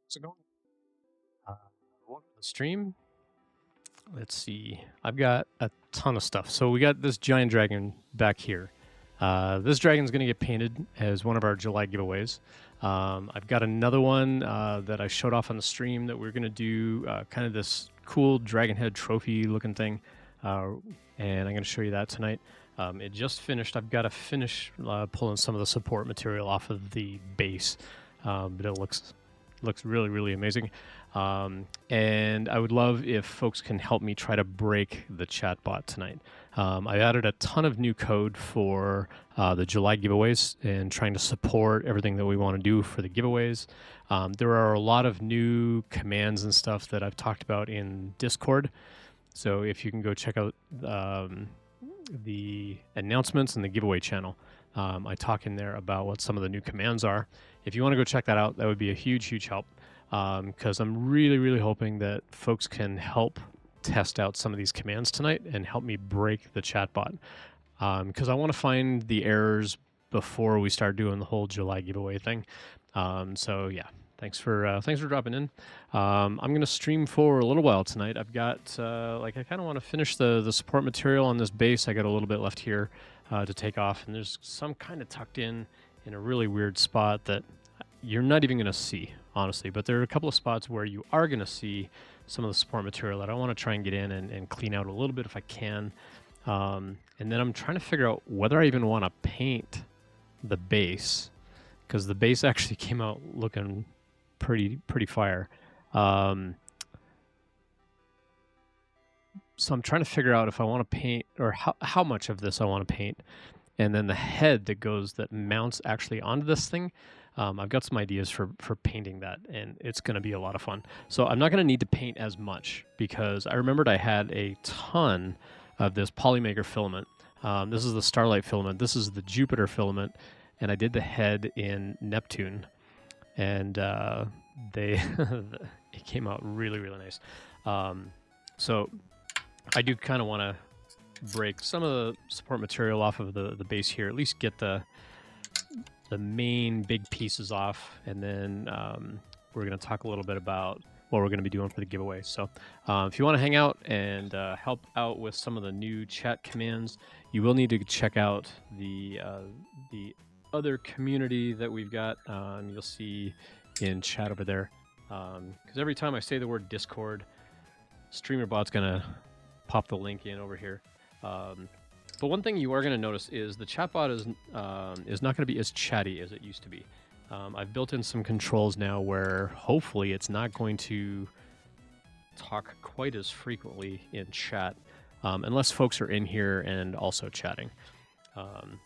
How's it going? Uh, Welcome to the stream. Let's see. I've got a ton of stuff. So we got this giant dragon back here. This dragon's going to get painted as one of our July giveaways. I've got another one that I showed off on the stream that we're going to do kind of this cool dragon head trophy looking thing. And I'm going to show you that tonight. It just finished. I've got to finish pulling some of the support material off of the base. But it looks really, really amazing. And I would love if folks can help me try to break the chatbot tonight. I added a ton of new code for the July giveaways and trying to support everything that we want to do for the giveaways. There are a lot of new commands and stuff that I've talked about in Discord. So if you can go check out the announcements and the giveaway channel, I talk in there about what some of the new commands are. If you want to go check that out, that would be a huge, huge help. Because I'm really, really hoping that folks can help test out some of these commands tonight and help me break the chatbot. Because I want to find the errors before we start doing the whole July giveaway thing. So yeah, thanks for dropping in. I'm going to stream for a little while tonight. I've got I kind of want to finish the support material on this base. I got a little bit left here to take off, and there's some kind of tucked in a really weird spot that you're not even going to see, honestly, but there are a couple of spots where you are going to see some of the support material that I want to try and get in and clean out a little bit if I can. And then I'm trying to figure out whether I even want to paint the base, because the base actually came out looking pretty fire. So I'm trying to figure out if I want to paint, or how much of this I want to paint. And then the head that mounts actually onto this thing, I've got some ideas for painting that, and it's going to be a lot of fun. So I'm not going to need to paint as much, because I remembered I had a ton of this Polymaker filament. This is the Starlight filament. This is the Jupiter filament, and I did the head in Neptune, and it came out really, really nice. So I do kind of want to break some of the support material off of the base here, at least get the main big pieces off, and then we're going to talk a little bit about what we're going to be doing for the giveaway. So if you want to hang out and help out with some of the new chat commands, you will need to check out the other community that we've got. You'll see in chat over there, because every time I say the word Discord, Streamer.bot's going to pop the link in over here. But one thing you are going to notice is the chatbot is not going to be as chatty as it used to be. I've built in some controls now where hopefully it's not going to talk quite as frequently in chat, unless folks are in here and also chatting.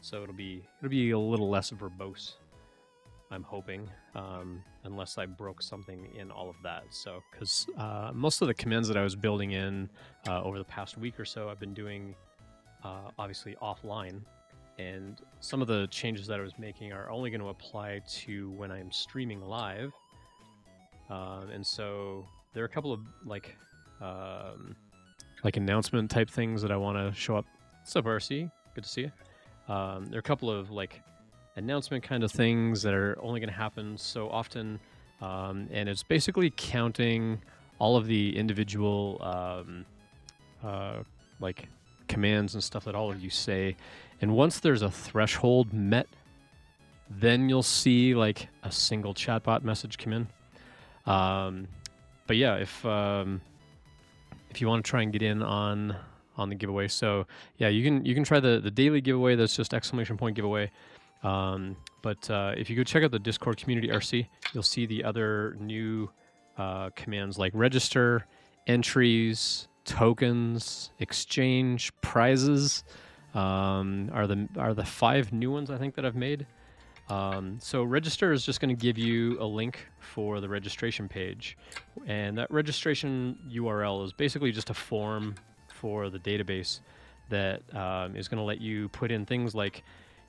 So it'll be a little less verbose, I'm hoping, unless I broke something in all of that. So because most of the commands that I was building in over the past week or so, I've been doing obviously offline, and some of the changes that I was making are only going to apply to when I'm streaming live. And so there are a couple of like announcement type things that I want to show up. What's up, RC? Good to see you. There are a couple of like announcement kind of things that are only going to happen so often, and it's basically counting all of the individual like commands and stuff that all of you say, and once there's a threshold met, then you'll see like a single chatbot message come in. But yeah, if you want to try and get in on the giveaway, so yeah, you can try the daily giveaway. That's just ! giveaway. But if you go check out the Discord community RC, you'll see the other new commands like register, entries, tokens, exchange, prizes are the 5 new ones I think that I've made. So register is just going to give you a link for the registration page, and that registration URL is basically just a form for the database that is going to let you put in things like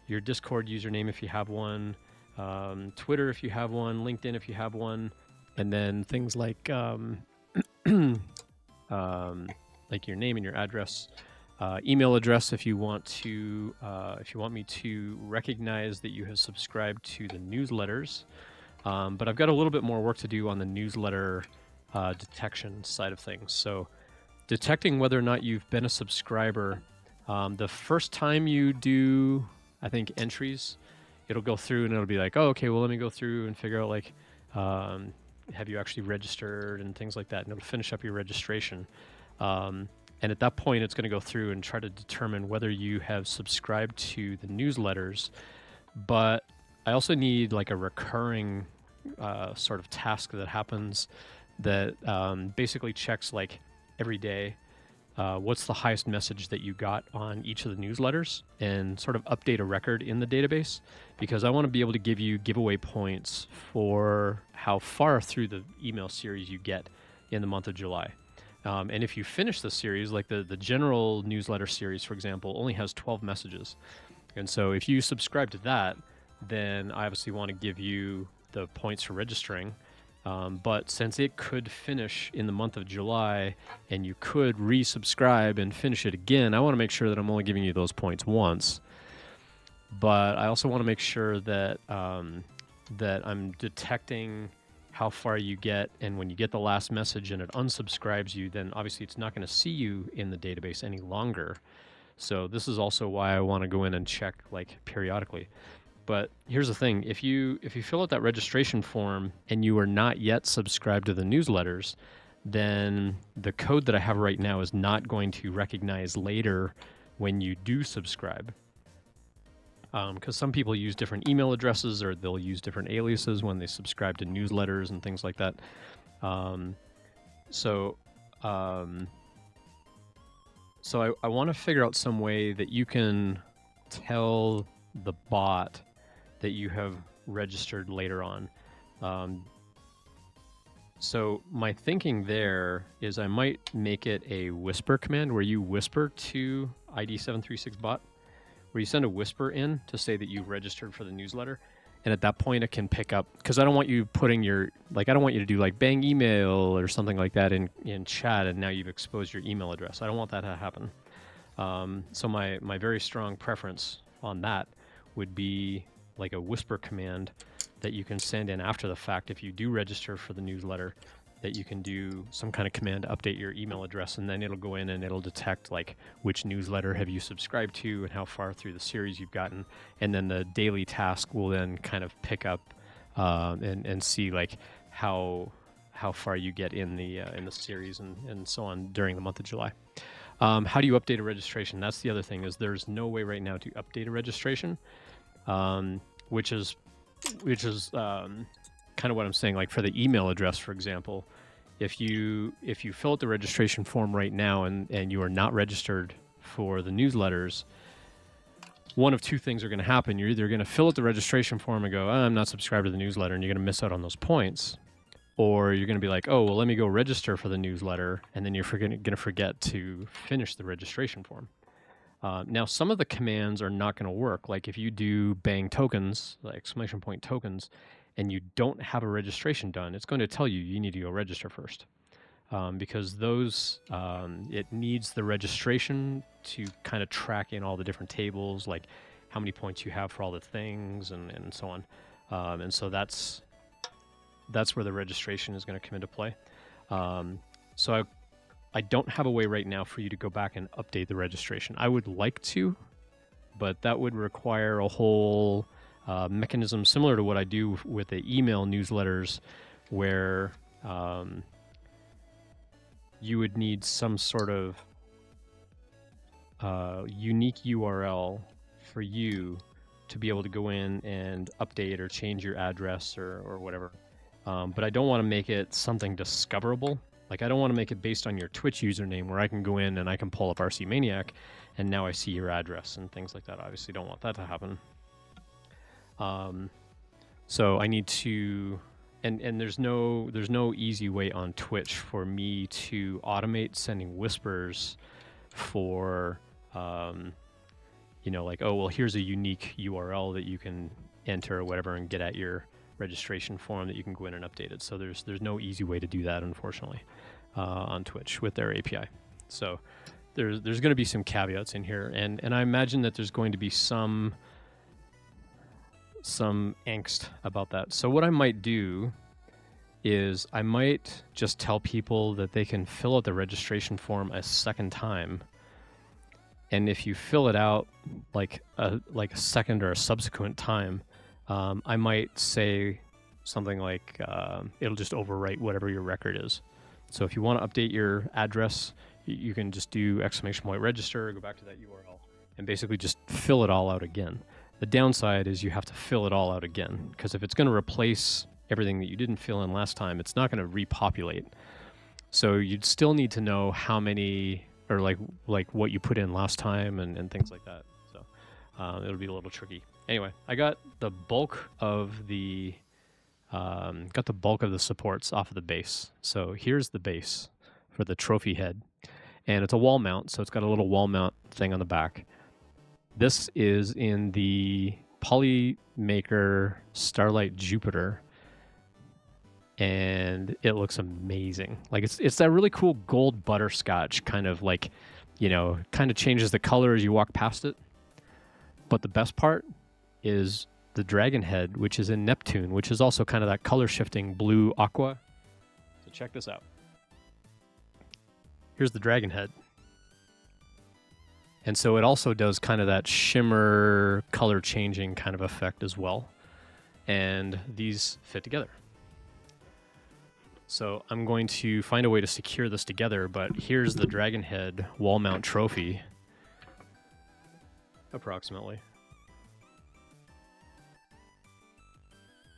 your Discord username if you have one, Twitter if you have one, LinkedIn if you have one, and then things like like your name and your address, email address if you want me to recognize that you have subscribed to the newsletters, But I've got a little bit more work to do on the newsletter detection side of things. So detecting whether or not you've been a subscriber, the first time you do, I think, entries, it'll go through and it'll be like, oh, okay, well, let me go through and figure out like, have you actually registered and things like that. And it'll finish up your registration. And at that point, it's going to go through and try to determine whether you have subscribed to the newsletters. But I also need like a recurring sort of task that happens that basically checks like every day what's the highest message that you got on each of the newsletters and sort of update a record in the database, because I want to be able to give you giveaway points for how far through the email series you get in the month of July. And if you finish the series, like the general newsletter series, for example, only has 12 messages. And so if you subscribe to that, then I obviously want to give you the points for registering. But since it could finish in the month of July and you could resubscribe and finish it again, I want to make sure that I'm only giving you those points once. But I also want to make sure that that I'm detecting how far you get, and when you get the last message and it unsubscribes you, then obviously it's not going to see you in the database any longer. So this is also why I want to go in and check like periodically. But here's the thing, if you fill out that registration form and you are not yet subscribed to the newsletters, then the code that I have right now is not going to recognize later when you do subscribe. Because some people use different email addresses, or they'll use different aliases when they subscribe to newsletters and things like that. So I want to figure out some way that you can tell the bot that you have registered later on. So my thinking there is I might make it a whisper command where you whisper to ID736bot, where you send a whisper in to say that you've registered for the newsletter. And at that point it can pick up, because I don't want you putting your, like, I don't want you to do like bang email or something like that in chat and now you've exposed your email address. I don't want that to happen. So my very strong preference on that would be like a whisper command that you can send in after the fact if you do register for the newsletter, that you can do some kind of command to update your email address, and then it'll go in and it'll detect like which newsletter have you subscribed to and how far through the series you've gotten, and then the daily task will then kind of pick up and see like how far you get in the series and so on during the month of July. How do you update a registration? That's the other thing, is there's no way right now to update a registration, which is kind of what I'm saying. Like for the email address, for example, if you fill out the registration form right now and you are not registered for the newsletters, one of two things are going to happen. You're either going to fill out the registration form and go, I'm not subscribed to the newsletter, and you're going to miss out on those points. Or you're going to be like, oh, well, let me go register for the newsletter, and then you're going to forget to finish the registration form. Now, some of the commands are not going to work. Like if you do bang tokens, like exclamation point tokens, and you don't have a registration done, it's going to tell you need to go register first. Because those, it needs the registration to kind of track in all the different tables, like how many points you have for all the things and so on. And so that's where the registration is going to come into play. So I don't have a way right now for you to go back and update the registration. I would like to, but that would require a whole mechanism similar to what I do with the email newsletters, where you would need some sort of unique URL for you to be able to go in and update or change your address or whatever. But I don't want to make it something discoverable. Like I don't want to make it based on your Twitch username where I can go in and I can pull up RC Maniac and now I see your address and things like that. Obviously don't want that to happen. So I need to, and there's no easy way on Twitch for me to automate sending whispers for, like, oh, well, here's a unique URL that you can enter or whatever and get at your registration form that you can go in and update it. So there's no easy way to do that, unfortunately, on Twitch with their API. So there's going to be some caveats in here, and I imagine that there's going to be some some angst about that. So what I might do is I might just tell people that they can fill out the registration form a second time. And if you fill it out like a second or a subsequent time, I might say something like it'll just overwrite whatever your record is. So if you want to update your address, you can just do !register, go back to that URL, and basically just fill it all out again. The downside is you have to fill it all out again, because if it's going to replace everything that you didn't fill in last time, it's not going to repopulate. So you'd still need to know how many, or like what you put in last time and things like that. So it'll be a little tricky. Anyway, I got the bulk of the supports off of the base. So here's the base for the trophy head, and it's a wall mount, so it's got a little wall mount thing on the back. This is in the Polymaker Starlight Jupiter, and it looks amazing. Like it's that really cool gold butterscotch kind of like, kind of changes the color as you walk past it. But the best part is the dragon head, which is in Neptune, which is also kind of that color shifting blue aqua. So check this out. Here's the dragon head. And so it also does kind of that shimmer color changing kind of effect as well. And these fit together. So I'm going to find a way to secure this together, but here's the dragon head wall mount trophy, approximately.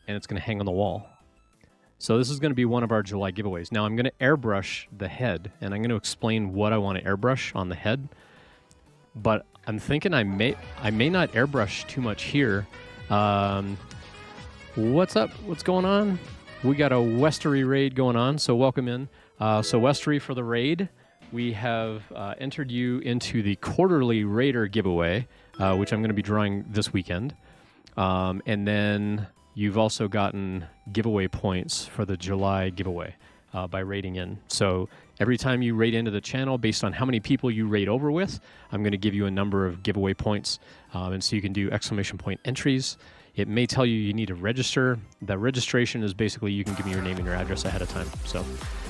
And it's going to hang on the wall. So this is going to be one of our July giveaways. Now I'm going to airbrush the head, and I'm going to explain what I want to airbrush on the head. But I'm thinking I may not airbrush too much here. What's up? What's going on? We got a Westery raid going on, so welcome in. So Westery, for the raid, we have entered you into the quarterly Raider giveaway, which I'm going to be drawing this weekend. And then you've also gotten giveaway points for the July giveaway by raiding in. So every time you raid into the channel, based on how many people you raid over with, I'm going to give you a number of giveaway points. And so you can do ! Entries. It may tell you need to register. The registration is basically you can give me your name and your address ahead of time. So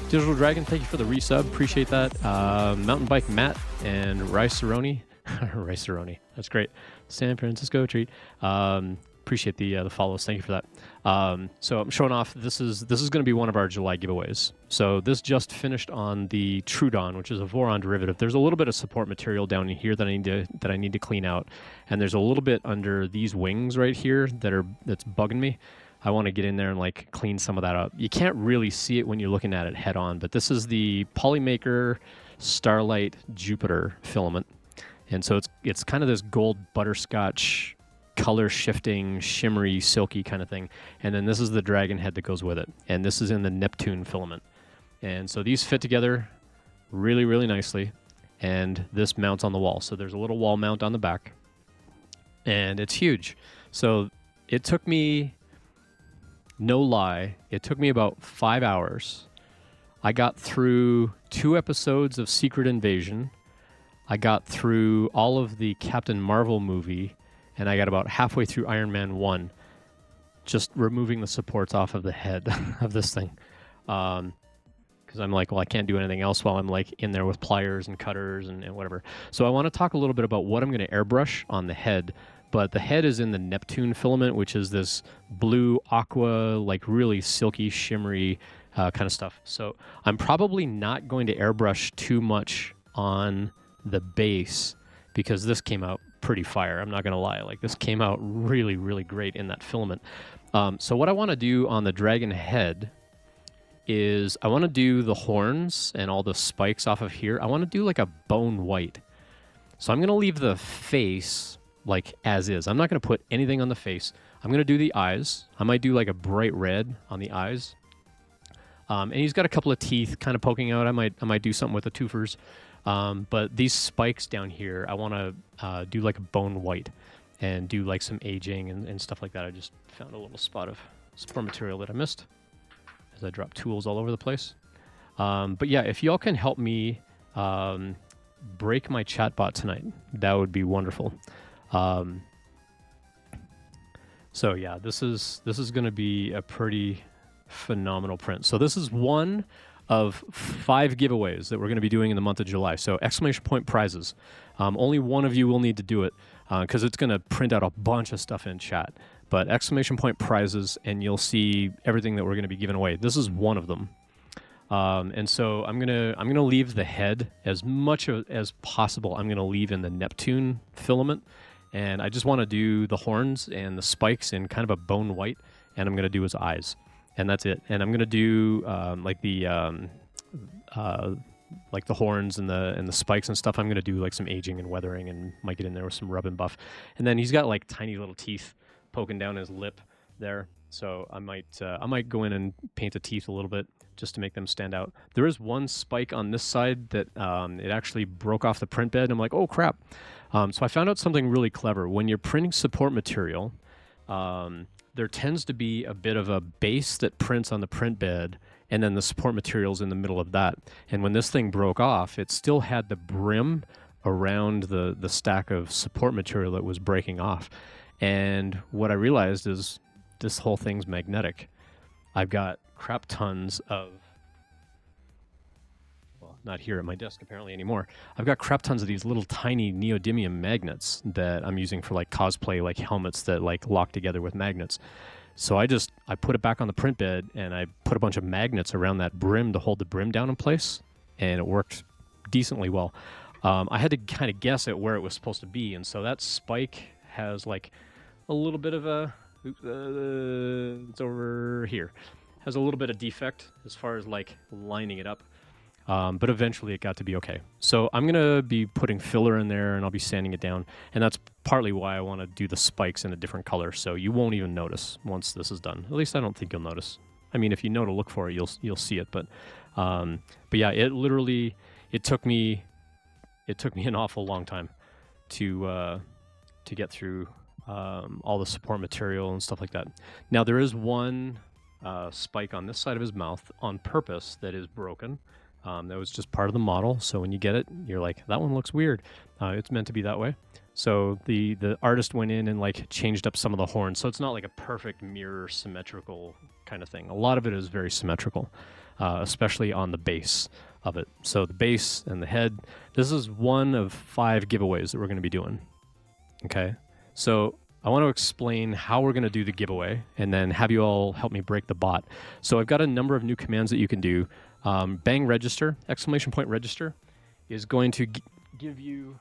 Digital Dragon, thank you for the resub. Appreciate that. Mountain Bike Matt and Rice Cerrone. Rice Cerrone. That's great. San Francisco treat. Appreciate the follows. Thank you for that. So I'm showing off. This is going to be one of our July giveaways. So this just finished on the Trudon, which is a Voron derivative. There's a little bit of support material down in here that I need to clean out, and there's a little bit under these wings right here that's bugging me. I want to get in there and like clean some of that up. You can't really see it when you're looking at it head on, but this is the Polymaker Starlight Jupiter filament, and so it's kind of this gold butterscotch color shifting, shimmery, silky kind of thing. And then this is the dragon head that goes with it. And this is in the Neptune filament. And so these fit together really, really nicely. And this mounts on the wall. So there's a little wall mount on the back. And it's huge. So it took me, no lie, it took me about 5 hours. I got through 2 episodes of Secret Invasion. I got through all of the Captain Marvel movie. And I got about halfway through Iron Man 1, just removing the supports off of the head of this thing. Because I'm like, well, I can't do anything else while I'm like in there with pliers and cutters and whatever. So I want to talk a little bit about what I'm going to airbrush on the head. But the head is in the Neptune filament, which is this blue aqua, like really silky, shimmery kind of stuff. So I'm probably not going to airbrush too much on the base because this came out pretty fire. I'm not going to lie. Like this came out really, really great in that filament. So what I want to do on the dragon head is I want to do the horns and all the spikes off of here. I want to do like a bone white. So I'm going to leave the face like as is. I'm not going to put anything on the face. I'm going to do the eyes. I might do like a bright red on the eyes. And he's got a couple of teeth kind of poking out. I might do something with the twofers. But these spikes down here, I want to do like a bone white and do like some aging and stuff like that. I just found a little spot of support material that I missed as I drop tools all over the place. But yeah, if y'all can help me break my chatbot tonight, that would be wonderful. So yeah, this is going to be a pretty phenomenal print. So this is one of 5 giveaways that we're going to be doing in the month of July. So exclamation point prizes. Only one of you will need to do it because it's going to print out a bunch of stuff in chat. But exclamation point prizes, and you'll see everything that we're going to be giving away. This is one of them. And so I'm gonna leave the head as much as possible. I'm gonna leave in the Neptune filament, and I just want to do the horns and the spikes in kind of a bone white, and I'm gonna do his eyes, and that's it. And I'm gonna do like the horns and the spikes and stuff. I'm gonna do like some aging and weathering, and might get in there with some rub and buff. And then he's got like tiny little teeth poking down his lip there. So I might go in and paint the teeth a little bit just to make them stand out. There is one spike on this side that it actually broke off the print bed. I'm like, oh crap. So I found out something really clever. When you're printing support material, there tends to be a bit of a base that prints on the print bed, and then the support material's in the middle of that. And when this thing broke off, it still had the brim around the stack of support material that was breaking off. And what I realized is this whole thing's magnetic. I've got crap tons of, well, not here at my desk apparently anymore. I've got crap tons of these little tiny neodymium magnets that I'm using for like cosplay, like helmets that like lock together with magnets. So I put it back on the print bed, and I put a bunch of magnets around that brim to hold the brim down in place, and it worked decently well. I had to kind of guess at where it was supposed to be, and so that spike has like a little bit of a, it's over here, has a little bit of defect as far as like lining it up, but eventually it got to be okay. So I'm gonna be putting filler in there, and I'll be sanding it down, and that's partly why I want to do the spikes in a different color, so you won't even notice once this is done. At least I don't think you'll notice. I mean, if you know to look for it, you'll see it, but yeah, it took me an awful long time to get through all the support material and stuff like that. Now there is one spike on this side of his mouth on purpose that is broken. That was just part of the model. So when you get it, you're like, that one looks weird. It's meant to be that way. So the artist went in and like changed up some of the horns. So it's not like a perfect mirror symmetrical kind of thing. A lot of it is very symmetrical, especially on the base of it. So the base and the head, this is one of 5 giveaways that we're going to be doing. Okay. So I want to explain how we're going to do the giveaway, and then have you all help me break the bot. So I've got a number of new commands that you can do. Bang register, exclamation point register, is going to give you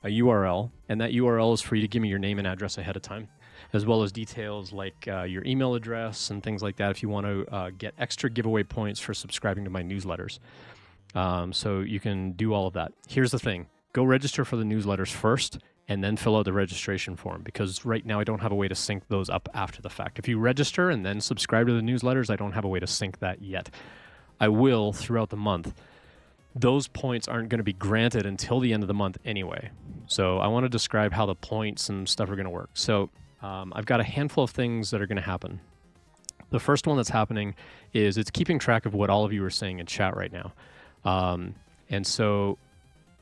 a URL, and that URL is for you to give me your name and address ahead of time, as well as details like your email address and things like that if you want to get extra giveaway points for subscribing to my newsletters. So you can do all of that. Here's the thing. Go register for the newsletters first, and then fill out the registration form, because right now I don't have a way to sync those up after the fact. If you register and then subscribe to the newsletters, I don't have a way to sync that yet. I will throughout the month. Those points aren't going to be granted until the end of the month anyway. So I want to describe how the points and stuff are going to work. So I've got a handful of things that are going to happen. The first one that's happening is it's keeping track of what all of you are saying in chat right now. And so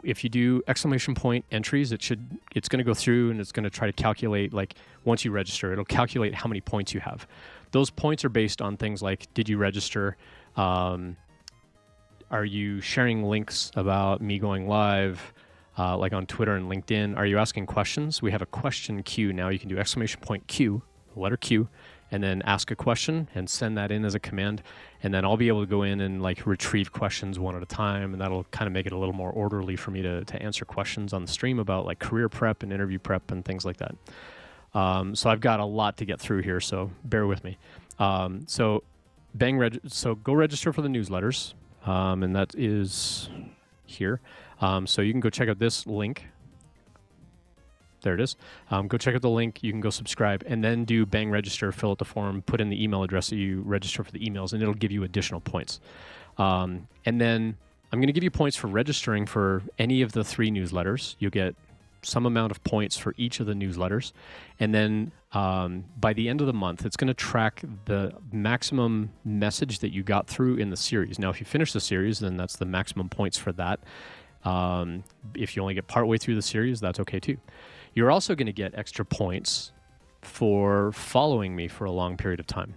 if you do exclamation point entries, it's going to go through and it's going to try to calculate, like once you register, it'll calculate how many points you have. Those points are based on things like, did you register? Are you sharing links about me going live, like on Twitter and LinkedIn? Are you asking questions? We have a question queue now. You can do exclamation point Q, the letter Q, and then ask a question and send that in as a command. And then I'll be able to go in and like retrieve questions one at a time, and that'll kind of make it a little more orderly for me to answer questions on the stream about like career prep and interview prep and things like that. So I've got a lot to get through here, so bear with me. So go register for the newsletters, and that is here. So you can go check out this link. There it is. Go check out the link. You can go subscribe, and then do bang register, fill out the form, put in the email address that you register for the emails, and it'll give you additional points. And then I'm going to give you points for registering for any of the 3 newsletters. You'll get some amount of points for each of the newsletters. And then by the end of the month, it's going to track the maximum message that you got through in the series. Now, if you finish the series, then that's the maximum points for that. If you only get partway through the series, that's okay too. You're also going to get extra points for following me for a long period of time.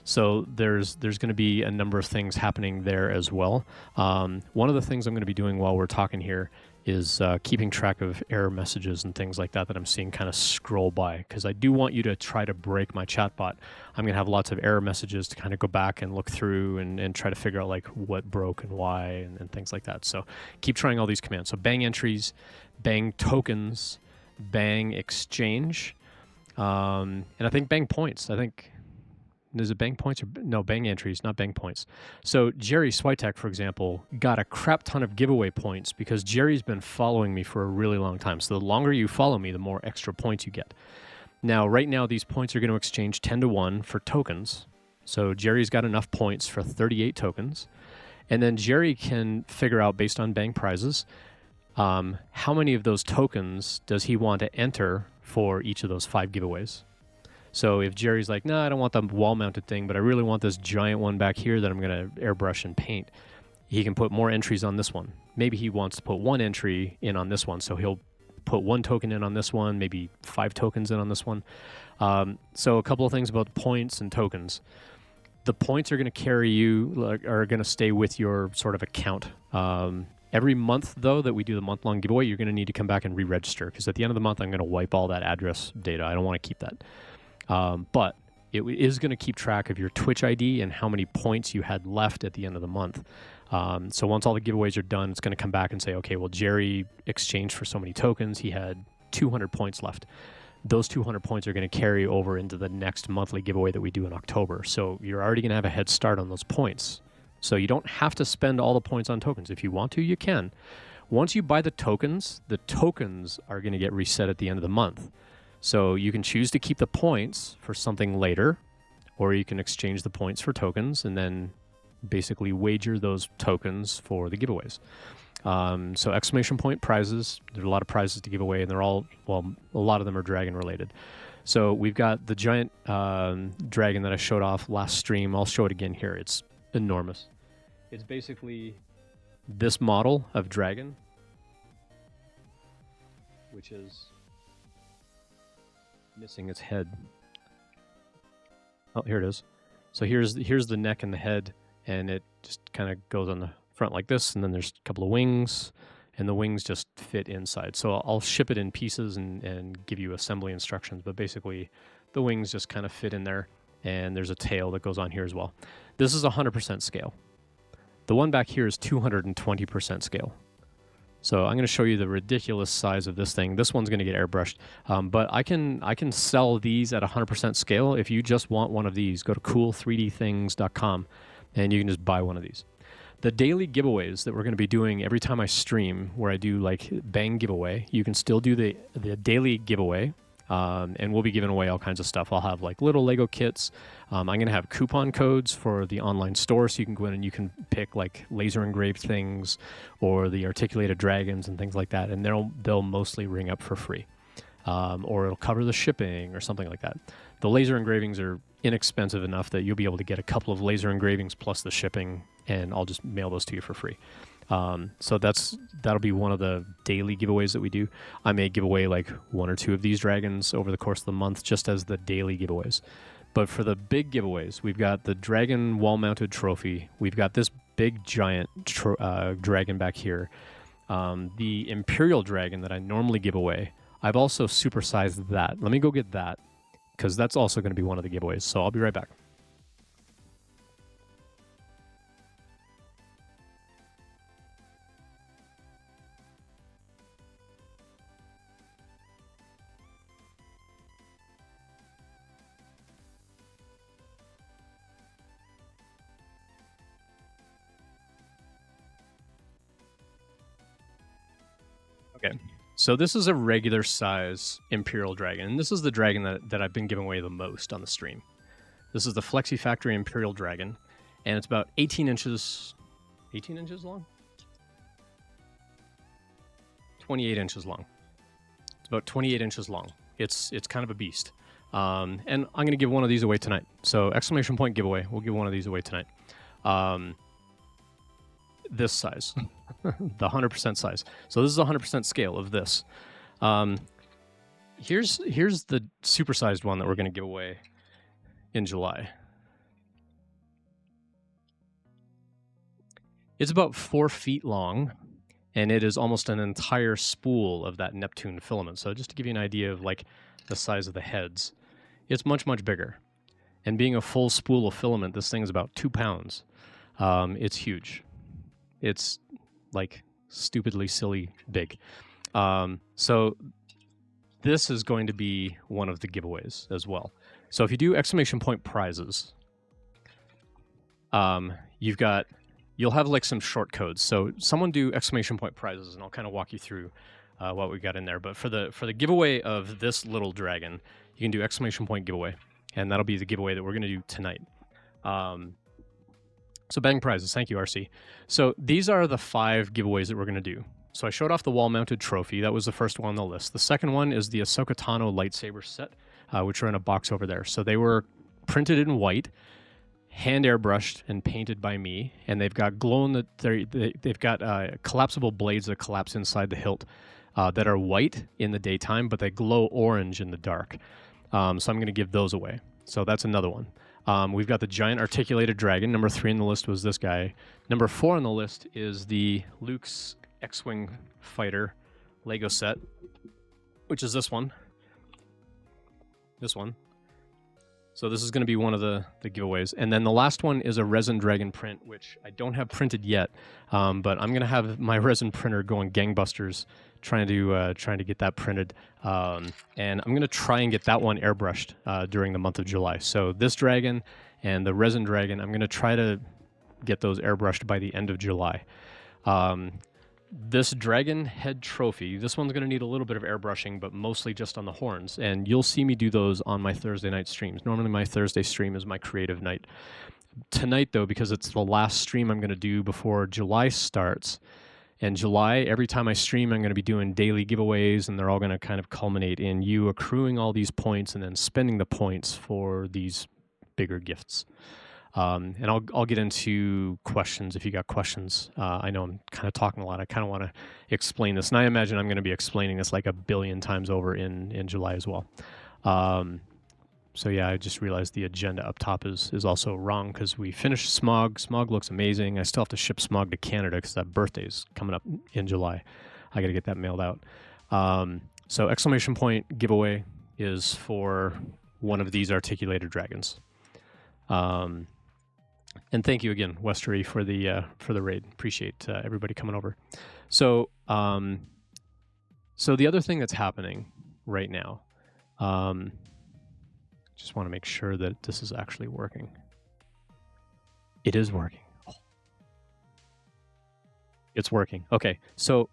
So there's going to be a number of things happening there as well. One of the things I'm going to be doing while we're talking here is keeping track of error messages and things like that I'm seeing kind of scroll by, because I do want you to try to break my chatbot. I'm going to have lots of error messages to kind of go back and look through and try to figure out like what broke and why and things like that. So keep trying all these commands. So bang entries, bang tokens, bang exchange, and I think bang points. I think is it bang points or no, bang entries, not bang points. So Jerry Switek, for example, got a crap ton of giveaway points because Jerry's been following me for a really long time. So the longer you follow me, the more extra points you get. Now, right now, these points are going to exchange 10-to-1 for tokens. So Jerry's got enough points for 38 tokens. And then Jerry can figure out, based on bang prizes, how many of those tokens does he want to enter for each of those 5 giveaways. So if Jerry's like, no, I don't want the wall-mounted thing, but I really want this giant one back here that I'm going to airbrush and paint, he can put more entries on this one. Maybe he wants to put 1 entry in on this one, so he'll put 1 token in on this one, maybe 5 tokens in on this one. So a couple of things about points and tokens. The points are going to carry you, are going to stay with your sort of account. Every month, though, that we do the month-long giveaway, you're going to need to come back and re-register, because at the end of the month, I'm going to wipe all that address data. I don't want to keep that. But it is going to keep track of your Twitch ID and how many points you had left at the end of the month. So once all the giveaways are done, it's going to come back and say, okay, well, Jerry exchanged for so many tokens. He had 200 points left. Those 200 points are going to carry over into the next monthly giveaway that we do in October. So you're already going to have a head start on those points. So you don't have to spend all the points on tokens. If you want to, you can. Once you buy the tokens are going to get reset at the end of the month. So you can choose to keep the points for something later, or you can exchange the points for tokens and then basically wager those tokens for the giveaways. So exclamation point prizes, there are a lot of prizes to give away, and they're all, well, a lot of them are dragon related. So we've got the giant dragon that I showed off last stream. I'll show it again here. It's enormous. It's basically this model of dragon, which is missing its head. Oh, here it is. So here's the neck and the head, and it just kind of goes on the front like this, and then there's a couple of wings, and the wings just fit inside. So I'll ship it in pieces and give you assembly instructions, but basically the wings just kind of fit in there, and there's a tail that goes on here as well. This is 100% scale. The one back here is 220% scale. So I'm going to show you the ridiculous size of this thing. This one's going to get airbrushed, but I can sell these at 100% scale. If you just want one of these, go to cool3dthings.com and you can just buy one of these. The daily giveaways that we're going to be doing every time I stream, where I do like bang giveaway, you can still do the daily giveaway. And we'll be giving away all kinds of stuff. I'll have like little Lego kits. I'm going to have coupon codes for the online store, so you can go in and you can pick like laser engraved things or the articulated dragons and things like that, and they'll mostly ring up for free, or it'll cover the shipping or something like that. The laser engravings are inexpensive enough that you'll be able to get a couple of laser engravings plus the shipping, and I'll just mail those to you for free. So that'll be one of the daily giveaways that we do. I may give away like 1 or 2 of these dragons over the course of the month, just as the daily giveaways. But for the big giveaways, we've got the dragon wall-mounted trophy. We've got this big giant dragon back here. The imperial dragon that I normally give away, I've also supersized that. Let me go get that, because that's also going to be one of the giveaways. So I'll be right back. Okay, so this is a regular size Imperial Dragon, and this is the dragon that I've been giving away the most on the stream. This is the Flexi Factory Imperial Dragon, and it's about 18 inches long? 28 inches long. It's about 28 inches long. It's kind of a beast. And I'm going to give one of these away tonight. So exclamation point giveaway. We'll give one of these away tonight. This size, the 100% size. So this is 100% scale of this. here's the supersized one that we're going to give away in July. It's about 4 feet long, and it is almost an entire spool of that Neptune filament. So just to give you an idea of like the size of the heads, it's much, much bigger. And being a full spool of filament, this thing is about 2 pounds. It's huge. It's like stupidly silly big. So this is going to be one of the giveaways as well. So if you do exclamation point prizes, you'll have like some short codes. So someone do exclamation point prizes, and I'll kind of walk you through what we got in there. But for the giveaway of this little dragon, you can do exclamation point giveaway, and that'll be the giveaway that we're going to do tonight. So bang prizes. Thank you, RC. So these are the 5 giveaways that we're going to do. So I showed off the wall-mounted trophy. That was the first one on the list. The second one is the Ahsoka Tano lightsaber set, which are in a box over there. So they were printed in white, hand airbrushed and painted by me, and they've got they've got collapsible blades that collapse inside the hilt that are white in the daytime, but they glow orange in the dark. So I'm going to give those away. So that's another one. We've got the giant articulated dragon. Number 3 on the list was this guy. Number 4 on the list is the Luke's X-Wing fighter Lego set, which is this one. This one. So this is going to be one of the giveaways. And then the last one is a resin dragon print, which I don't have printed yet, but I'm going to have my resin printer going gangbusters trying to get that printed. And I'm going to try and get that one airbrushed during the month of July. So this dragon and the resin dragon, I'm going to try to get those airbrushed by the end of July. This dragon head trophy, this one's going to need a little bit of airbrushing, but mostly just on the horns. And you'll see me do those on my Thursday night streams. Normally my Thursday stream is my creative night. Tonight, though, because it's the last stream I'm going to do before July starts. And July, every time I stream, I'm going to be doing daily giveaways, and they're all going to kind of culminate in you accruing all these points and then spending the points for these bigger gifts. And I'll get into questions if you got questions. I know I'm kind of talking a lot. I kind of want to explain this. And I imagine I'm going to be explaining this like a billion times over in July as well. So yeah, I just realized the agenda up top is also wrong because we finished Smog. Smog looks amazing. I still have to ship Smog to Canada because that birthday is coming up in July. I got to get that mailed out. So exclamation point giveaway is for one of these articulated dragons. And thank you again, Westery, for the raid. Appreciate everybody coming over. So, so the other thing that's happening right now, just want to make sure that this is actually working. It is working. Oh. It's working. Okay, so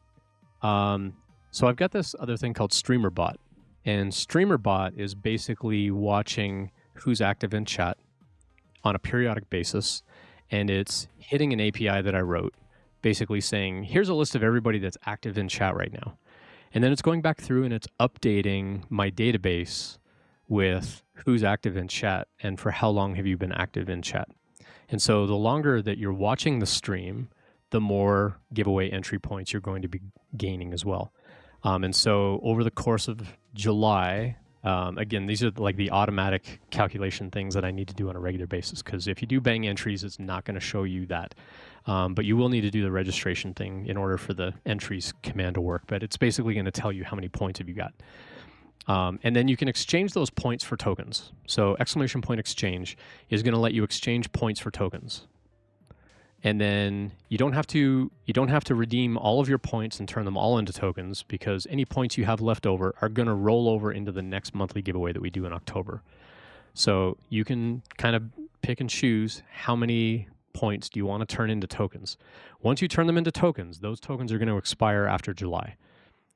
I've got this other thing called Streamer.bot, and Streamer.bot is basically watching who's active in chat on a periodic basis, and it's hitting an API that I wrote, basically saying, here's a list of everybody that's active in chat right now. And then it's going back through and it's updating my database with who's active in chat and for how long have you been active in chat. And so the longer that you're watching the stream, the more giveaway entry points you're going to be gaining as well. And so over the course of July, again, these are like the automatic calculation things that I need to do on a regular basis, because if you do bang entries, it's not going to show you that. But you will need to do the registration thing in order for the entries command to work. But it's basically going to tell you how many points have you got. And then you can exchange those points for tokens. So exclamation point exchange is going to let you exchange points for tokens. And then you don't have to redeem all of your points and turn them all into tokens, because any points you have left over are going to roll over into the next monthly giveaway that we do in October. So you can kind of pick and choose how many points do you want to turn into tokens. Once you turn them into tokens, those tokens are going to expire after July.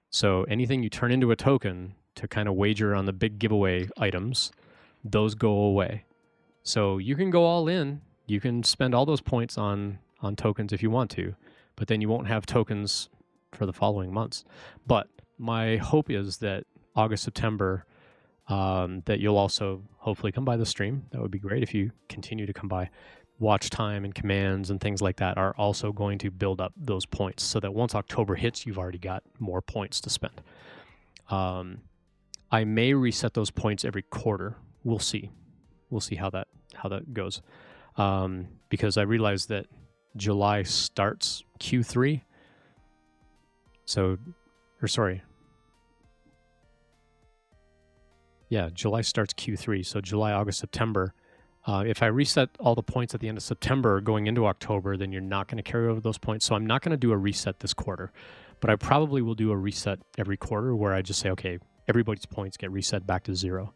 So anything you turn into a token to kind of wager on the big giveaway items, those go away. So you can go all in. You can spend all those points on tokens if you want to, but then you won't have tokens for the following months. But my hope is that August, September, that you'll also hopefully come by the stream. That would be great if you continue to come by. Watch time and commands and things like that are also going to build up those points so that once October hits, you've already got more points to spend. I may reset those points every quarter. We'll see. We'll see how that goes. Because I realized that July starts Q3. So, or sorry. Yeah, July starts Q3. So July, August, September. If I reset all the points at the end of September going into October, then you're not going to carry over those points. So I'm not going to do a reset this quarter, but I probably will do a reset every quarter where I just say, okay, everybody's points get reset back to 0.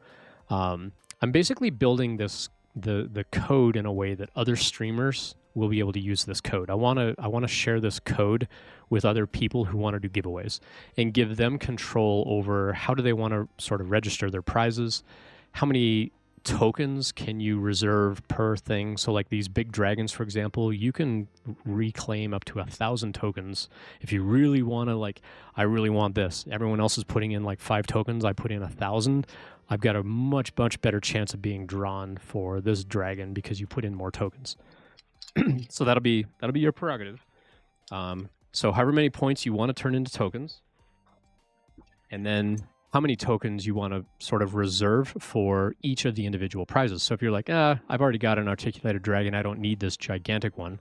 I'm basically building the code in a way that other streamers will be able to use this code. I want to share this code with other people who want to do giveaways and give them control over how do they want to sort of register their prizes, how many tokens can you reserve per thing. So like these big dragons, for example, you can reclaim up to 1,000 tokens if you really want to. Like, I really want this. Everyone else is putting in like 5 tokens. I put in 1,000. I've got a much better chance of being drawn for this dragon because you put in more tokens. So that'll be your prerogative. So however many points you want to turn into tokens, and then how many tokens you want to sort of reserve for each of the individual prizes. So if you're like, I've already got an articulated dragon, I don't need this gigantic one,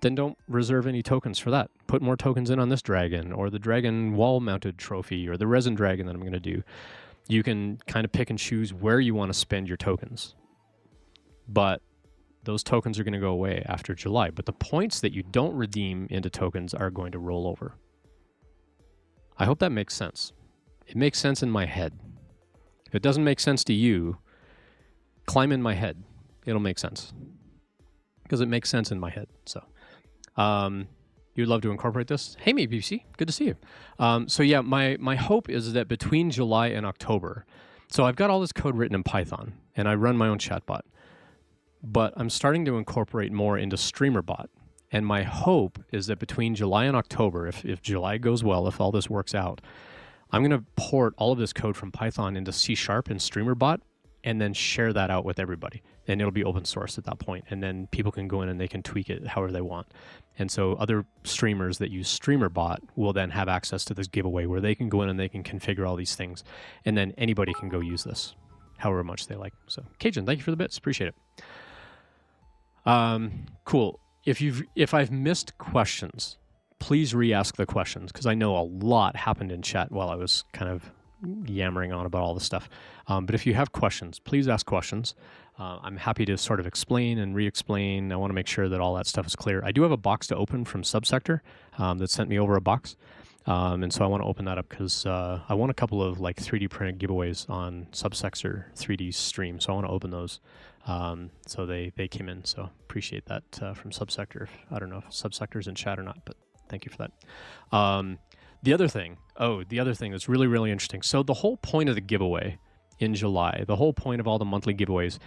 then don't reserve any tokens for that. Put more tokens in on this dragon, or the dragon wall-mounted trophy, or the resin dragon that I'm going to do. You can kind of pick and choose where you want to spend your tokens. But those tokens are going to go away after July. But the points that you don't redeem into tokens are going to roll over. I hope that makes sense. It makes sense in my head. If it doesn't make sense to you, climb in my head. It'll make sense. Because it makes sense in my head. So, you'd love to incorporate this? Hey, me, BBC. Good to see you. So yeah, my hope is that between July and October, so I've got all this code written in Python, and I run my own chatbot. But I'm starting to incorporate more into Streamer.bot. And my hope is that between July and October, if July goes well, if all this works out, I'm going to port all of this code from Python into C# and Streamer.bot and then share that out with everybody. And it'll be open source at that point. And then people can go in and they can tweak it however they want. And so other streamers that use Streamer.bot will then have access to this giveaway where they can go in and they can configure all these things. And then anybody can go use this however much they like. So Cajun, thank you for the bits. Appreciate it. Cool. If I've missed questions, please re-ask the questions, because I know a lot happened in chat while I was kind of yammering on about all this stuff. But if you have questions, please ask questions. I'm happy to sort of explain and re-explain. I want to make sure that all that stuff is clear. I do have a box to open from Subsector that sent me over a box. And so I want to open that up because I won a couple of like 3D printed giveaways on Subsector 3D stream. So I want to open those. So they came in. So appreciate that from Subsector. I don't know if Subsector's in chat or not, but thank you for that. The other thing that's really, really interesting. So the whole point of the giveaway in July, the whole point of all the monthly giveaways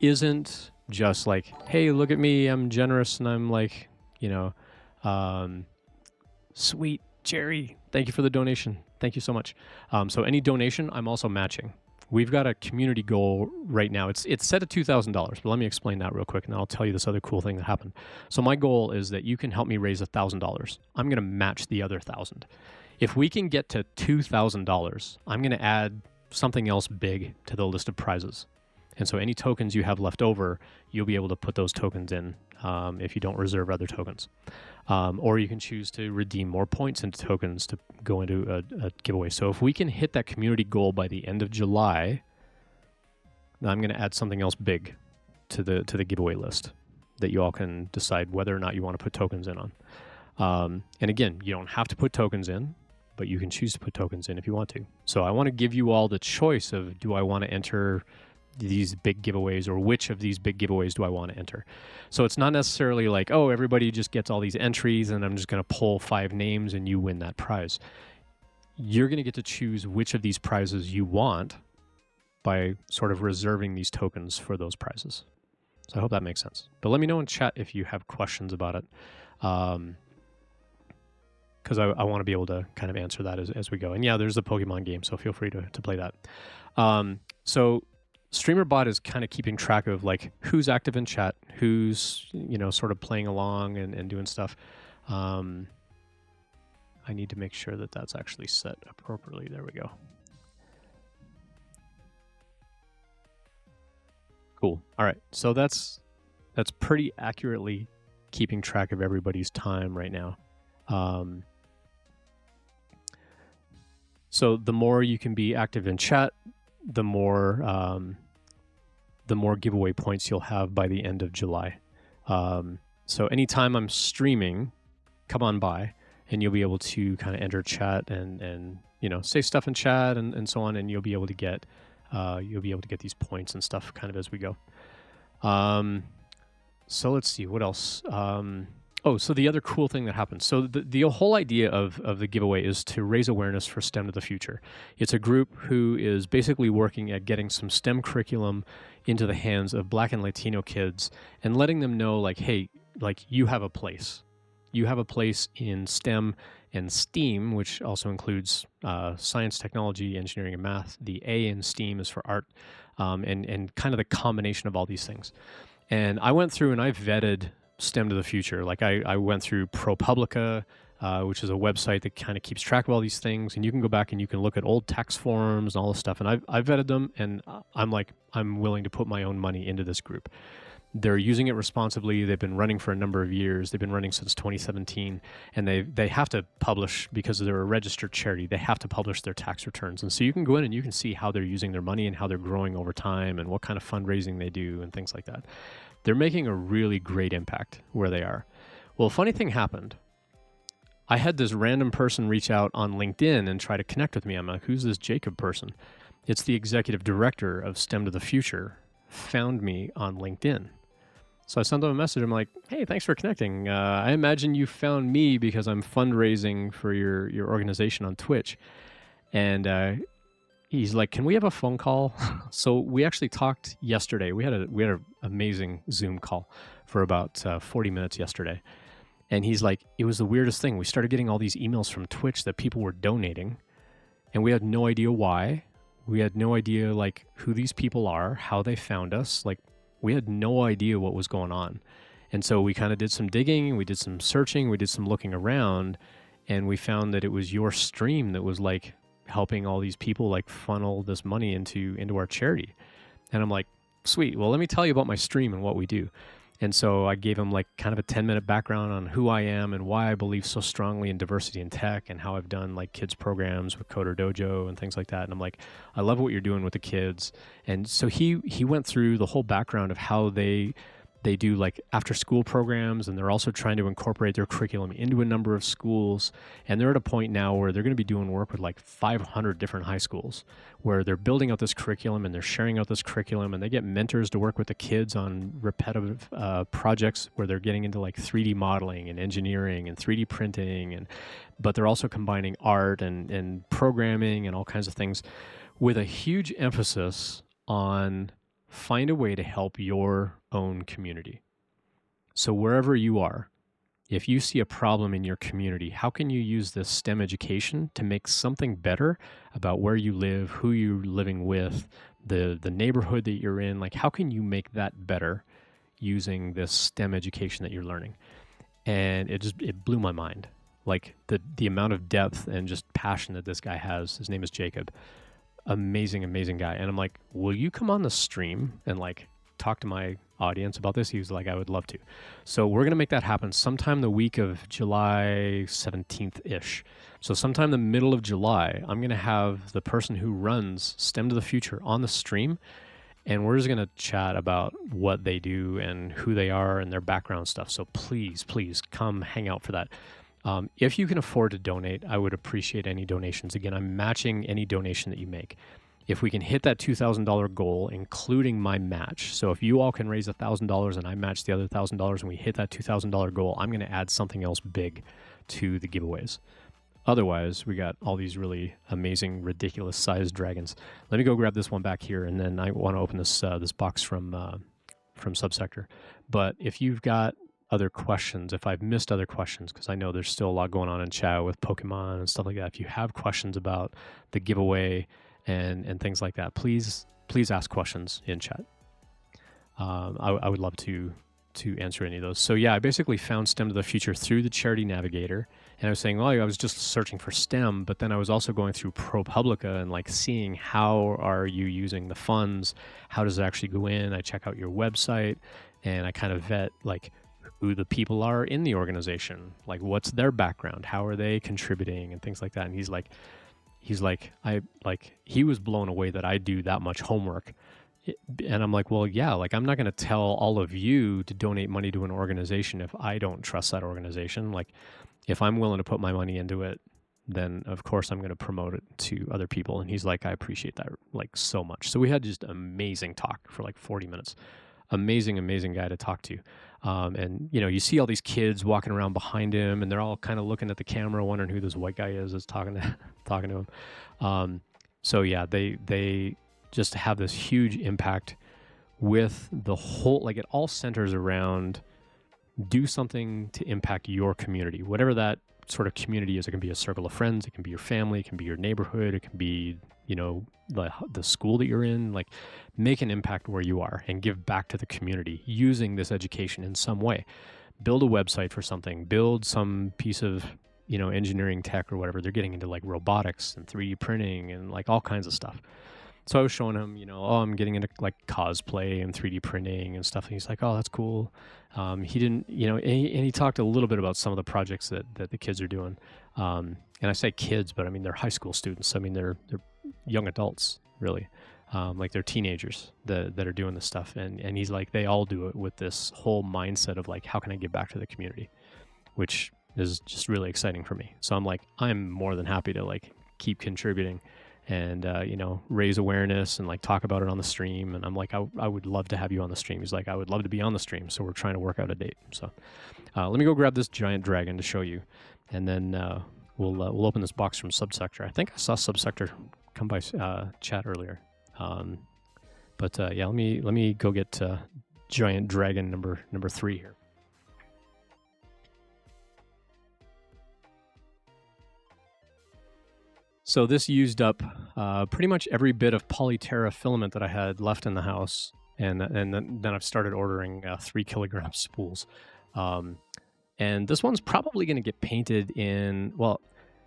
isn't just like, hey, look at me, I'm generous and I'm like, sweet Jerry, thank you for the donation. Thank you so much. So any donation, I'm also matching. We've got a community goal right now. It's set at $2,000, but let me explain that real quick, and I'll tell you this other cool thing that happened. So my goal is that you can help me raise $1,000. I'm going to match the other 1,000. If we can get to $2,000, I'm going to add something else big to the list of prizes. And so any tokens you have left over, you'll be able to put those tokens in if you don't reserve other tokens. Or you can choose to redeem more points into tokens to go into a giveaway. So if we can hit that community goal by the end of July, I'm going to add something else big to the giveaway list that you all can decide whether or not you want to put tokens in on. And again, you don't have to put tokens in, but you can choose to put tokens in if you want to. So I want to give you all the choice of, do I want to enter these big giveaways, or which of these big giveaways do I want to enter? So it's not necessarily like, oh, everybody just gets all these entries and I'm just going to pull 5 names and you win that prize. You're going to get to choose which of these prizes you want by sort of reserving these tokens for those prizes. So I hope that makes sense. But let me know in chat if you have questions about it, because I want to be able to kind of answer that as we go. And yeah, there's a Pokemon game, so feel free to play that. So Streamer.bot is kind of keeping track of like who's active in chat, who's sort of playing along and doing stuff. I need to make sure that that's actually set appropriately. There we go. Cool. All right. So that's pretty accurately keeping track of everybody's time right now. So the more you can be active in chat, the more giveaway points you'll have by the end of July. So anytime I'm streaming, come on by, and you'll be able to kind of enter chat and say stuff in chat and so on, and you'll be able to get these points and stuff kind of as we go. So let's see what else. So the other cool thing that happens. So the whole idea of the giveaway is to raise awareness for STEM to the Future. It's a group who is basically working at getting some STEM curriculum into the hands of Black and Latino kids and letting them know, like, hey, like, you have a place. You have a place in STEM and STEAM, which also includes science, technology, engineering, and math. The A in STEAM is for art, and kind of the combination of all these things. And I went through and I vetted STEM to the Future. Like I went through ProPublica, which is a website that kind of keeps track of all these things. And you can go back and you can look at old tax forms and all this stuff. And I've vetted them, and I'm willing to put my own money into this group. They're using it responsibly. They've been running for a number of years. They've been running since 2017, and they have to publish, because they're a registered charity, they have to publish their tax returns. And so you can go in and you can see how they're using their money and how they're growing over time and what kind of fundraising they do and things like that. They're making a really great impact where they are. Well, a funny thing happened. I had this random person reach out on LinkedIn and try to connect with me. I'm like, who's this Jacob person? It's the executive director of STEM to the Future, found me on LinkedIn. So I sent him a message. I'm like, hey, thanks for connecting. I imagine you found me because I'm fundraising for your organization on Twitch. And he's like, can we have a phone call? So we actually talked yesterday. We had an amazing Zoom call for about 40 minutes yesterday. And he's like, it was the weirdest thing. We started getting all these emails from Twitch that people were donating, and we had no idea why. We had no idea, like, who these people are, how they found us. Like, we had no idea what was going on. And so we kind of did some digging, we did some searching, we did some looking around, and we found that it was your stream that was like helping all these people like funnel this money into our charity. And I'm like, sweet, well, let me tell you about my stream and what we do. And so I gave him like kind of a 10-minute background on who I am and why I believe so strongly in diversity in tech, and how I've done like kids programs with Coder Dojo and things like that. And I'm like, I love what you're doing with the kids. And so he went through the whole background of how they do like after school programs, and they're also trying to incorporate their curriculum into a number of schools. And they're at a point now where they're going to be doing work with like 500 different high schools, where they're building out this curriculum and they're sharing out this curriculum, and they get mentors to work with the kids on repetitive projects where they're getting into like 3D modeling and engineering and 3D printing, but they're also combining art and programming and all kinds of things, with a huge emphasis on find a way to help your own community. So wherever you are, if you see a problem in your community, how can you use this STEM education to make something better about where you live, who you're living with, the neighborhood that you're in? Like, how can you make that better using this STEM education that you're learning? And it blew my mind. Like the amount of depth and just passion that this guy has. His name is Jacob. Amazing guy. And I'm like, will you come on the stream and like talk to my audience about this? He was like, I would love to. So we're going to make that happen sometime the week of July 17th-ish. So sometime the middle of July, I'm going to have the person who runs STEM to the Future on the stream, and we're just going to chat about what they do and who they are and their background stuff. So please come hang out for that. If you can afford to donate, I would appreciate any donations. Again, I'm matching any donation that you make. If we can hit that $2,000 goal, including my match, so if you all can raise $1,000 and I match the other $1,000 and we hit that $2,000 goal, I'm going to add something else big to the giveaways. Otherwise, we got all these really amazing, ridiculous sized dragons. Let me go grab this one back here, and then I want to open this box from Subsector. But if you've got other questions, if I've missed other questions, because I know there's still a lot going on in chat with Pokemon and stuff like that. If you have questions about the giveaway and things like that, please ask questions in chat. I would love to answer any of those. So yeah, I basically found STEM to the Future through the Charity Navigator, And I was saying, well, I was just searching for STEM, but then I was also going through ProPublica and like seeing how are you using the funds? How does it actually go in? I check out your website and I kind of vet like who the people are in the organization, like what's their background, how are they contributing and things like that. And he was blown away that I do that much homework. And I'm like, well, yeah, like I'm not going to tell all of you to donate money to an organization if I don't trust that organization. Like if I'm willing to put my money into it, then of course I'm going to promote it to other people. And he's like, I appreciate that like so much. So we had just amazing talk for like 40 minutes. Amazing guy to talk to. And you see all these kids walking around behind him and they're all kind of looking at the camera, wondering who this white guy is that's talking to him. So yeah, they just have this huge impact with the whole, like it all centers around do something to impact your community, whatever that sort of community is. It can be a circle of friends, it can be your family, it can be your neighborhood, it can be, the school that you're in. Like make an impact where you are and give back to the community using this education in some way. Build a website for something, build some piece of, engineering tech or whatever. They're getting into like robotics and 3D printing and like all kinds of stuff. So I was showing him, I'm getting into like cosplay and 3D printing and stuff. And he's like, oh, that's cool. He didn't, and he talked a little bit about some of the projects that the kids are doing. And I say kids, but I mean, they're high school students. I mean, they're young adults, really. Like they're teenagers that are doing this stuff. And he's like, they all do it with this whole mindset of like, how can I give back to the community? Which is just really exciting for me. So I'm like, I'm more than happy to like keep contributing and raise awareness and like talk about it on the stream. And I'm like, I would love to have you on the stream. He's like, I would love to be on the stream. So we're trying to work out a date. So let me go grab this giant dragon to show you, and then we'll open this box from Subsector. I think I saw Subsector come by chat earlier. But yeah, let me go get giant dragon number 3 here. So this used up pretty much every bit of Polyterra filament that I had left in the house, and then I've started ordering 3 kilogram spools. And this one's probably going to get painted in,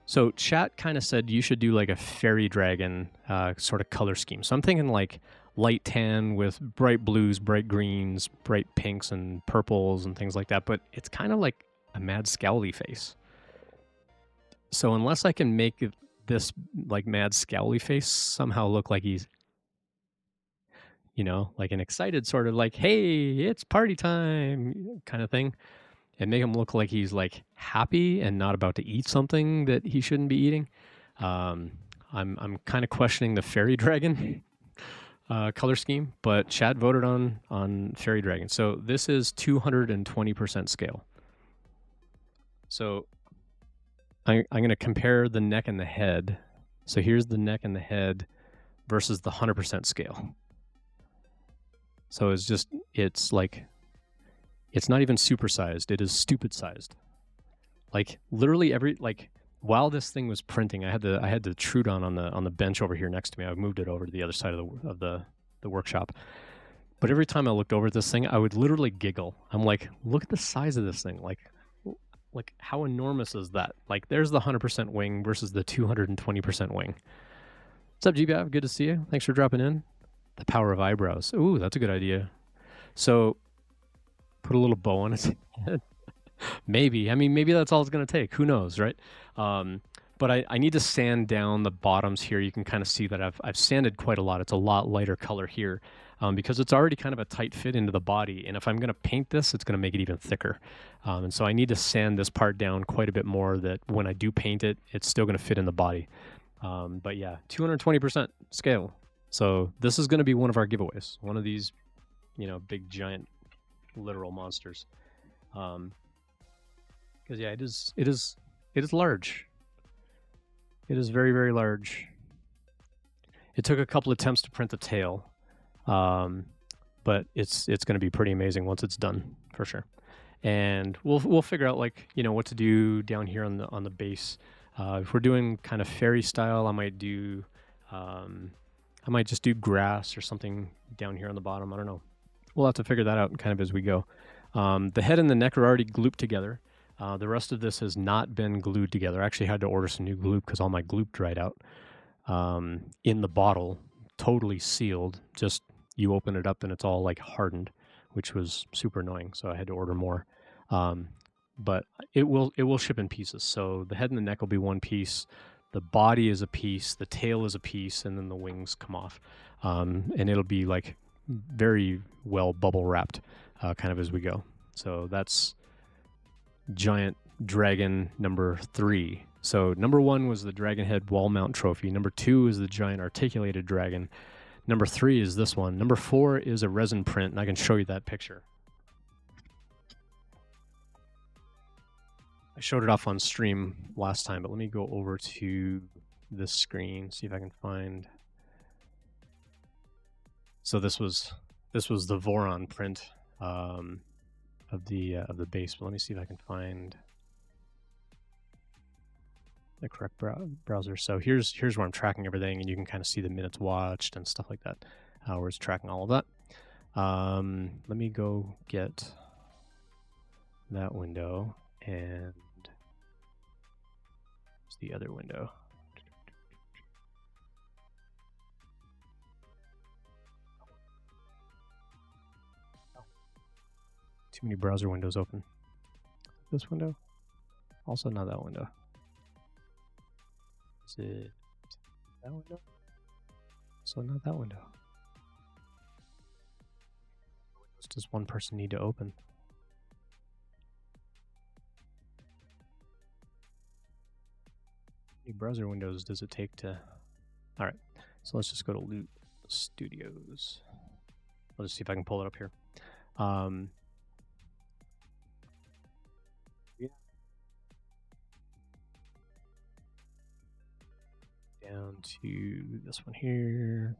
so chat kind of said you should do like a fairy dragon sort of color scheme. So I'm thinking like light tan with bright blues, bright greens, bright pinks and purples and things like that. But it's kind of like a mad scowly face. So unless I can make this like mad scowly face somehow look like he's, like an excited sort of like, hey, it's party time kind of thing, and make him look like he's like happy and not about to eat something that he shouldn't be eating. I'm kind of questioning the fairy dragon color scheme, but Chad voted on fairy dragon. So this is 220% scale. So I'm going to compare the neck and the head. So here's the neck and the head versus the 100% scale. So it's like, it's not even supersized. It is stupid sized. Like literally while this thing was printing, I had the Trudon on the bench over here next to me. I moved it over to the other side of the workshop. But every time I looked over at this thing, I would literally giggle. I'm like, look at the size of this thing. Like how enormous is that? Like there's the 100% wing versus the 220% wing. What's up, GBAV? Good to see you. Thanks for dropping in. The power of eyebrows. Ooh, that's a good idea. So put a little bow on its head. Maybe. I mean, maybe that's all it's going to take. Who knows, right? But I need to sand down the bottoms here. You can kind of see that I've sanded quite a lot. It's a lot lighter color here because it's already kind of a tight fit into the body. And if I'm going to paint this, it's going to make it even thicker. And so I need to sand this part down quite a bit more that when I do paint it, it's still going to fit in the body. But yeah, 220% scale. So this is going to be one of our giveaways. One of these, big giant literal monsters. Because yeah, it is large. It is very, very large. It took a couple attempts to print the tail, but it's going to be pretty amazing once it's done for sure. And we'll figure out what to do down here on the base. If we're doing kind of fairy style, I might just do grass or something down here on the bottom. I don't know. We'll have to figure that out kind of as we go. The head and the neck are already glooped together. The rest of this has not been glued together. I actually had to order some new glue because all my glue dried out. In the bottle, totally sealed. Just you open it up and it's all like hardened, which was super annoying. So I had to order more. But it will ship in pieces. So the head and the neck will be one piece. The body is a piece. The tail is a piece, and then the wings come off. And it'll be like very well bubble wrapped, kind of as we go. So that's giant dragon number 3. So number 1 was the dragon head wall mount trophy. Number 2 is the giant articulated dragon. Number 3 is this one. Number 4 is a resin print, and I can show you that picture. I showed it off on stream last time, but let me go over to this screen, see if I can find. So this was the Voron print of the base, but let me see if I can find the correct browser. So here's where I'm tracking everything, and you can kind of see the minutes watched and stuff like that, where it's tracking all of that. Let me go get that window, and it's the other window. Too many browser windows open. This window? Also not that window. Is it that window? Also not that window. What does one person need to open? How many browser windows does it take to... All right, so let's just go to Loot Studios. I'll just see if I can pull it up here. Down to this one here.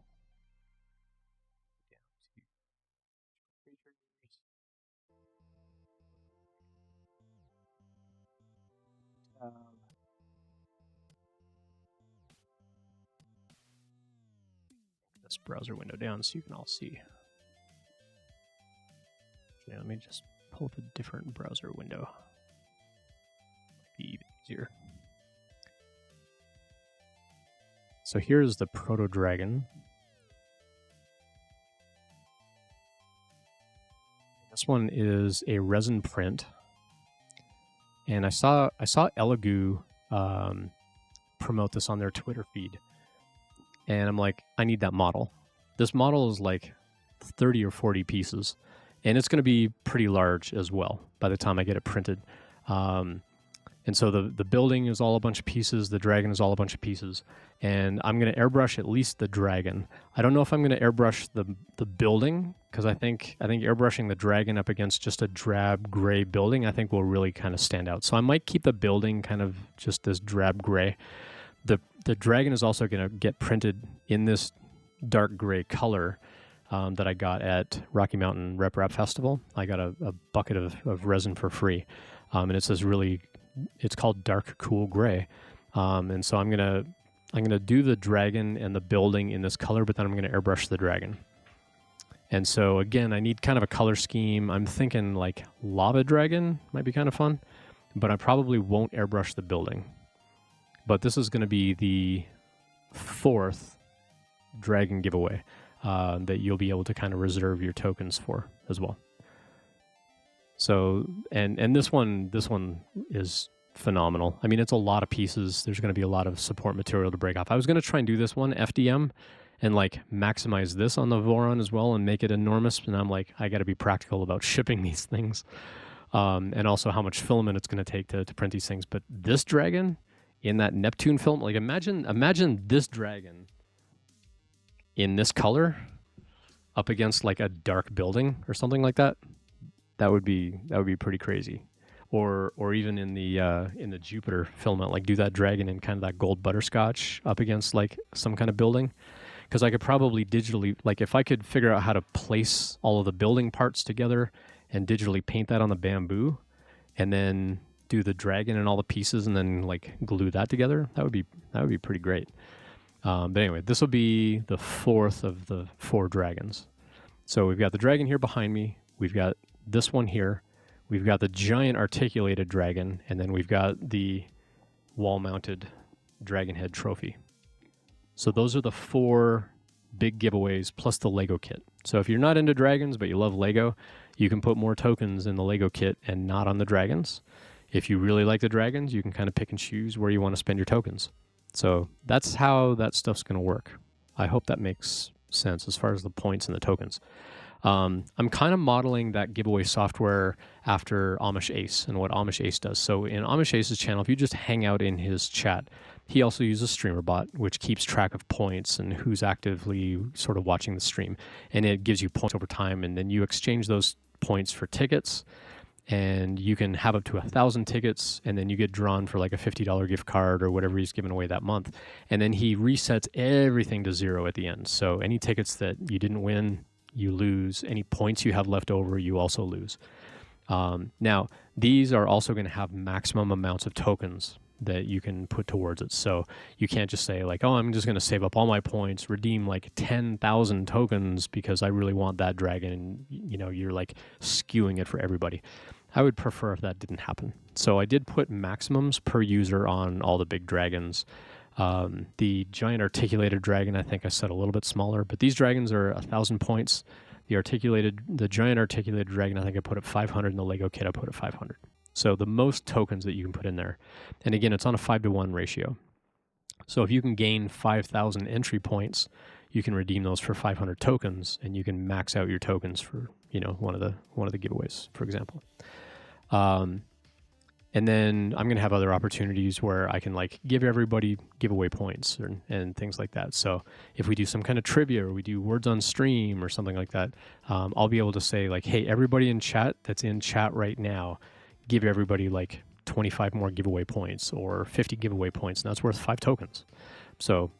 Down to this browser window down so you can all see. Okay, let me just pull up a different browser window. Might be even easier. So here's the Proto Dragon. This one is a resin print, and I saw Elegoo promote this on their Twitter feed, and I'm like, I need that model. This model is like 30 or 40 pieces, and it's going to be pretty large as well by the time I get it printed. And so the building is all a bunch of pieces. The dragon is all a bunch of pieces. And I'm going to airbrush at least the dragon. I don't know if I'm going to airbrush the building, because I think airbrushing the dragon up against just a drab gray building, I think will really kind of stand out. So I might keep the building kind of just this drab gray. The dragon is also going to get printed in this dark gray color that I got at Rocky Mountain Rep Rap Festival. I got a bucket of resin for free. And it's this really... It's called dark cool gray, and so I'm gonna do the dragon and the building in this color, but then I'm gonna airbrush the dragon. And so again, I need kind of a color scheme. I'm thinking like lava dragon might be kind of fun, but I probably won't airbrush the building. But this is gonna be the 4th dragon giveaway that you'll be able to kind of reserve your tokens for as well. So, and this one is phenomenal. I mean, it's a lot of pieces. There's going to be a lot of support material to break off. I was going to try and do this one FDM and like maximize this on the Voron as well and make it enormous. And I'm like, I got to be practical about shipping these things, and also how much filament it's going to take to print these things. But this dragon in that Neptune film, like imagine this dragon in this color up against like a dark building or something like that. That would be pretty crazy, or even in the Jupiter filament, like do that dragon in kind of that gold butterscotch up against like some kind of building, because I could probably digitally, like if I could figure out how to place all of the building parts together and digitally paint that on the bamboo, and then do the dragon and all the pieces, and then like glue that together, that would be pretty great. But anyway, this will be the 4th of the 4 dragons. So we've got the dragon here behind me. We've got this one here. we've got the giant articulated dragon, and then we've got the wall-mounted dragon head trophy. So those are the 4 big giveaways plus the Lego kit. So if you're not into dragons but you love Lego, you can put more tokens in the Lego kit and not on the dragons. If you really like the dragons, you can kind of pick and choose where you want to spend your tokens. So that's how that stuff's going to work. I hope that makes sense as far as the points and the tokens. I'm kind of modeling that giveaway software after Amish Ace and what Amish Ace does. So in Amish Ace's channel, if you just hang out in his chat, he also uses Streamer.bot, which keeps track of points and who's actively sort of watching the stream. And it gives you points over time, and then you exchange those points for tickets, and you can have up to 1,000 tickets, and then you get drawn for like a $50 gift card or whatever he's giving away that month. And then he resets everything to 0 at the end. So any tickets that you didn't win, you lose. Any points you have left over, you also lose. Now, these are also going to have maximum amounts of tokens that you can put towards it. So you can't just say like, oh, I'm just going to save up all my points, redeem like 10,000 tokens because I really want that dragon. And, you know, you're like skewing it for everybody. I would prefer if that didn't happen. So I did put maximums per user on all the big dragons. The giant articulated dragon, I think I set a little bit smaller, but these dragons are 1,000 points. The giant articulated dragon, I think I put at 500, and the Lego kit I put at 500. So the most tokens that you can put in there. And again, it's on a 5-to-1 ratio. So if you can gain 5,000 entry points, you can redeem those for 500 tokens, and you can max out your tokens for, you know, one of the giveaways, for example. And then I'm going to have other opportunities where I can like give everybody giveaway points and things like that. So if we do some kind of trivia or we do words on stream or something like that, I'll be able to say like, hey, everybody in chat that's in chat right now, give everybody like 25 more giveaway points or 50 giveaway points, and that's worth 5 tokens. So,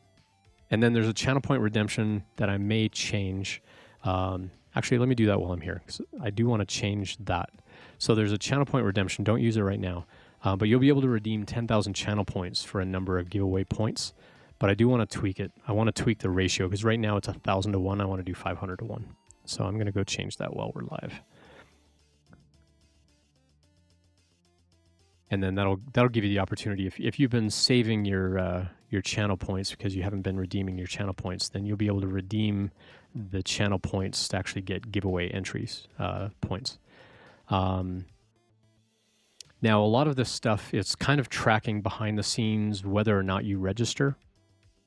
and then there's a channel point redemption that I may change. Actually, let me do that while I'm here, because I do want to change that. So there's a channel point redemption. Don't use it right now, but you'll be able to redeem 10,000 channel points for a number of giveaway points. But I do want to tweak it. I want to tweak the ratio, because right now it's 1,000 to 1. I want to do 500 to 1. So I'm going to go change that while we're live. And then that'll give you the opportunity. If you've been saving your channel points because you haven't been redeeming your channel points, then you'll be able to redeem the channel points to actually get giveaway entries points. Now, a lot of this stuff, it's kind of tracking behind the scenes whether or not you register.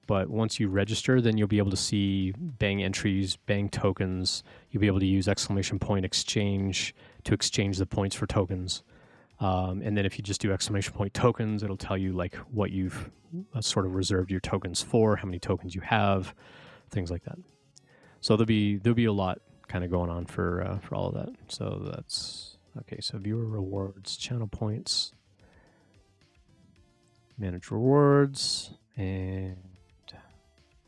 But once you register, then you'll be able to see bang entries, bang tokens. You'll be able to use exclamation point exchange to exchange the points for tokens. And then if you just do exclamation point tokens, it'll tell you like what you've sort of reserved your tokens for, how many tokens you have, things like that. So there'll be a lot kind of going on for all of that. So that's okay. So viewer rewards, channel points, manage rewards, and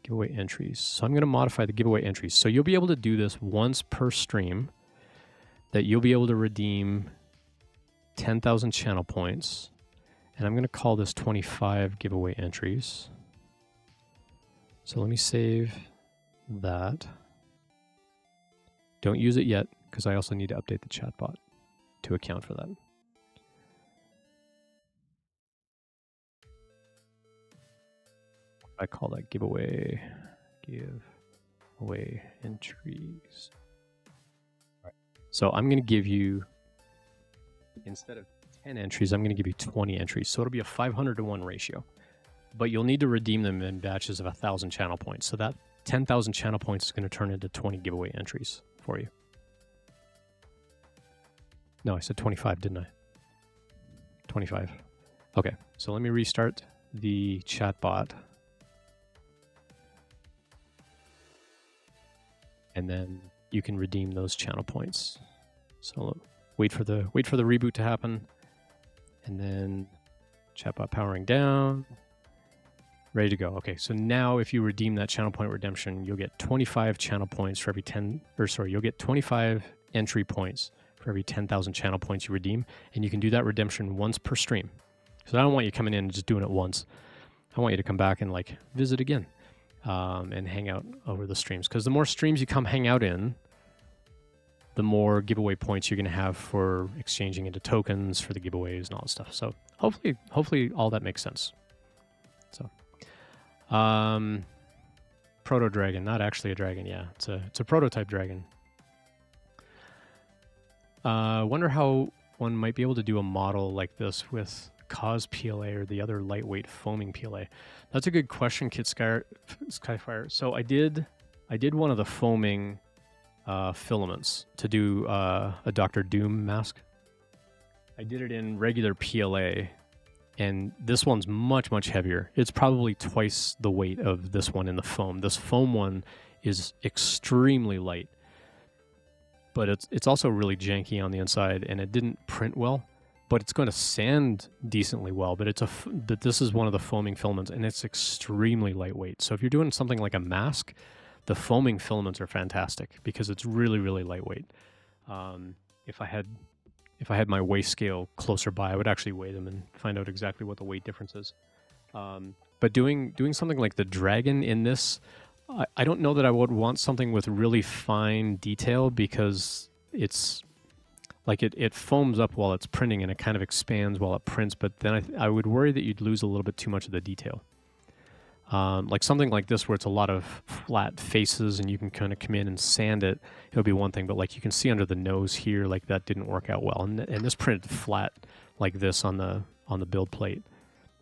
giveaway entries. So I'm going to modify the giveaway entries. So you'll be able to do this once per stream, that you'll be able to redeem 10,000 channel points, and I'm going to call this 25 giveaway entries. So let me save that. Don't use it yet, because I also need to update the chatbot to account for that. I call that giveaway entries. All right. So I'm going to give you, instead of 10 entries, I'm going to give you 20 entries. So it'll be a 500 to 1 ratio. But you'll need to redeem them in batches of 1,000 channel points. So that 10,000 channel points is going to turn into 20 giveaway entries for you. No, I said 25, didn't I? 25. Okay, so let me restart the chatbot. And then you can redeem those channel points. So wait for the reboot to happen, and then chatbot powering down, ready to go. Okay, so now if you redeem that channel point redemption, you'll get 25 channel points for every you'll get 25 entry points for every 10,000 channel points you redeem, and you can do that redemption once per stream. So I don't want you coming in and just doing it once. I want you to come back and like visit again, and hang out over the streams, because the more streams you come hang out in, the more giveaway points you're going to have for exchanging into tokens for the giveaways and all that stuff. So hopefully all that makes sense. So, proto dragon, not actually a dragon. Yeah, it's a prototype dragon. Wonder how one might be able to do a model like this with Cause PLA or the other lightweight foaming PLA. That's a good question, Kit Skyfire. So I did one of the foaming filaments to do a Dr. Doom mask. I did it in regular PLA, and this one's much heavier. It's probably twice the weight of this one in the foam. This foam one is extremely light, but it's also really janky on the inside, and it didn't print well. But it's going to sand decently well. But this is one of the foaming filaments, and it's extremely lightweight. So if you're doing something like a mask, the foaming filaments are fantastic because it's really lightweight. If I had my weigh scale closer by, I would actually weigh them and find out exactly what the weight difference is. But doing something like the dragon in this, I don't know that I would want something with really fine detail because it's like it foams up while it's printing and it kind of expands while it prints. But then I would worry that you'd lose a little bit too much of the detail. Like something like this where it's a lot of flat faces and you can kind of come in and sand it, it'll be one thing. But like you can see under the nose here, like that didn't work out well. And this printed flat like this on the build plate.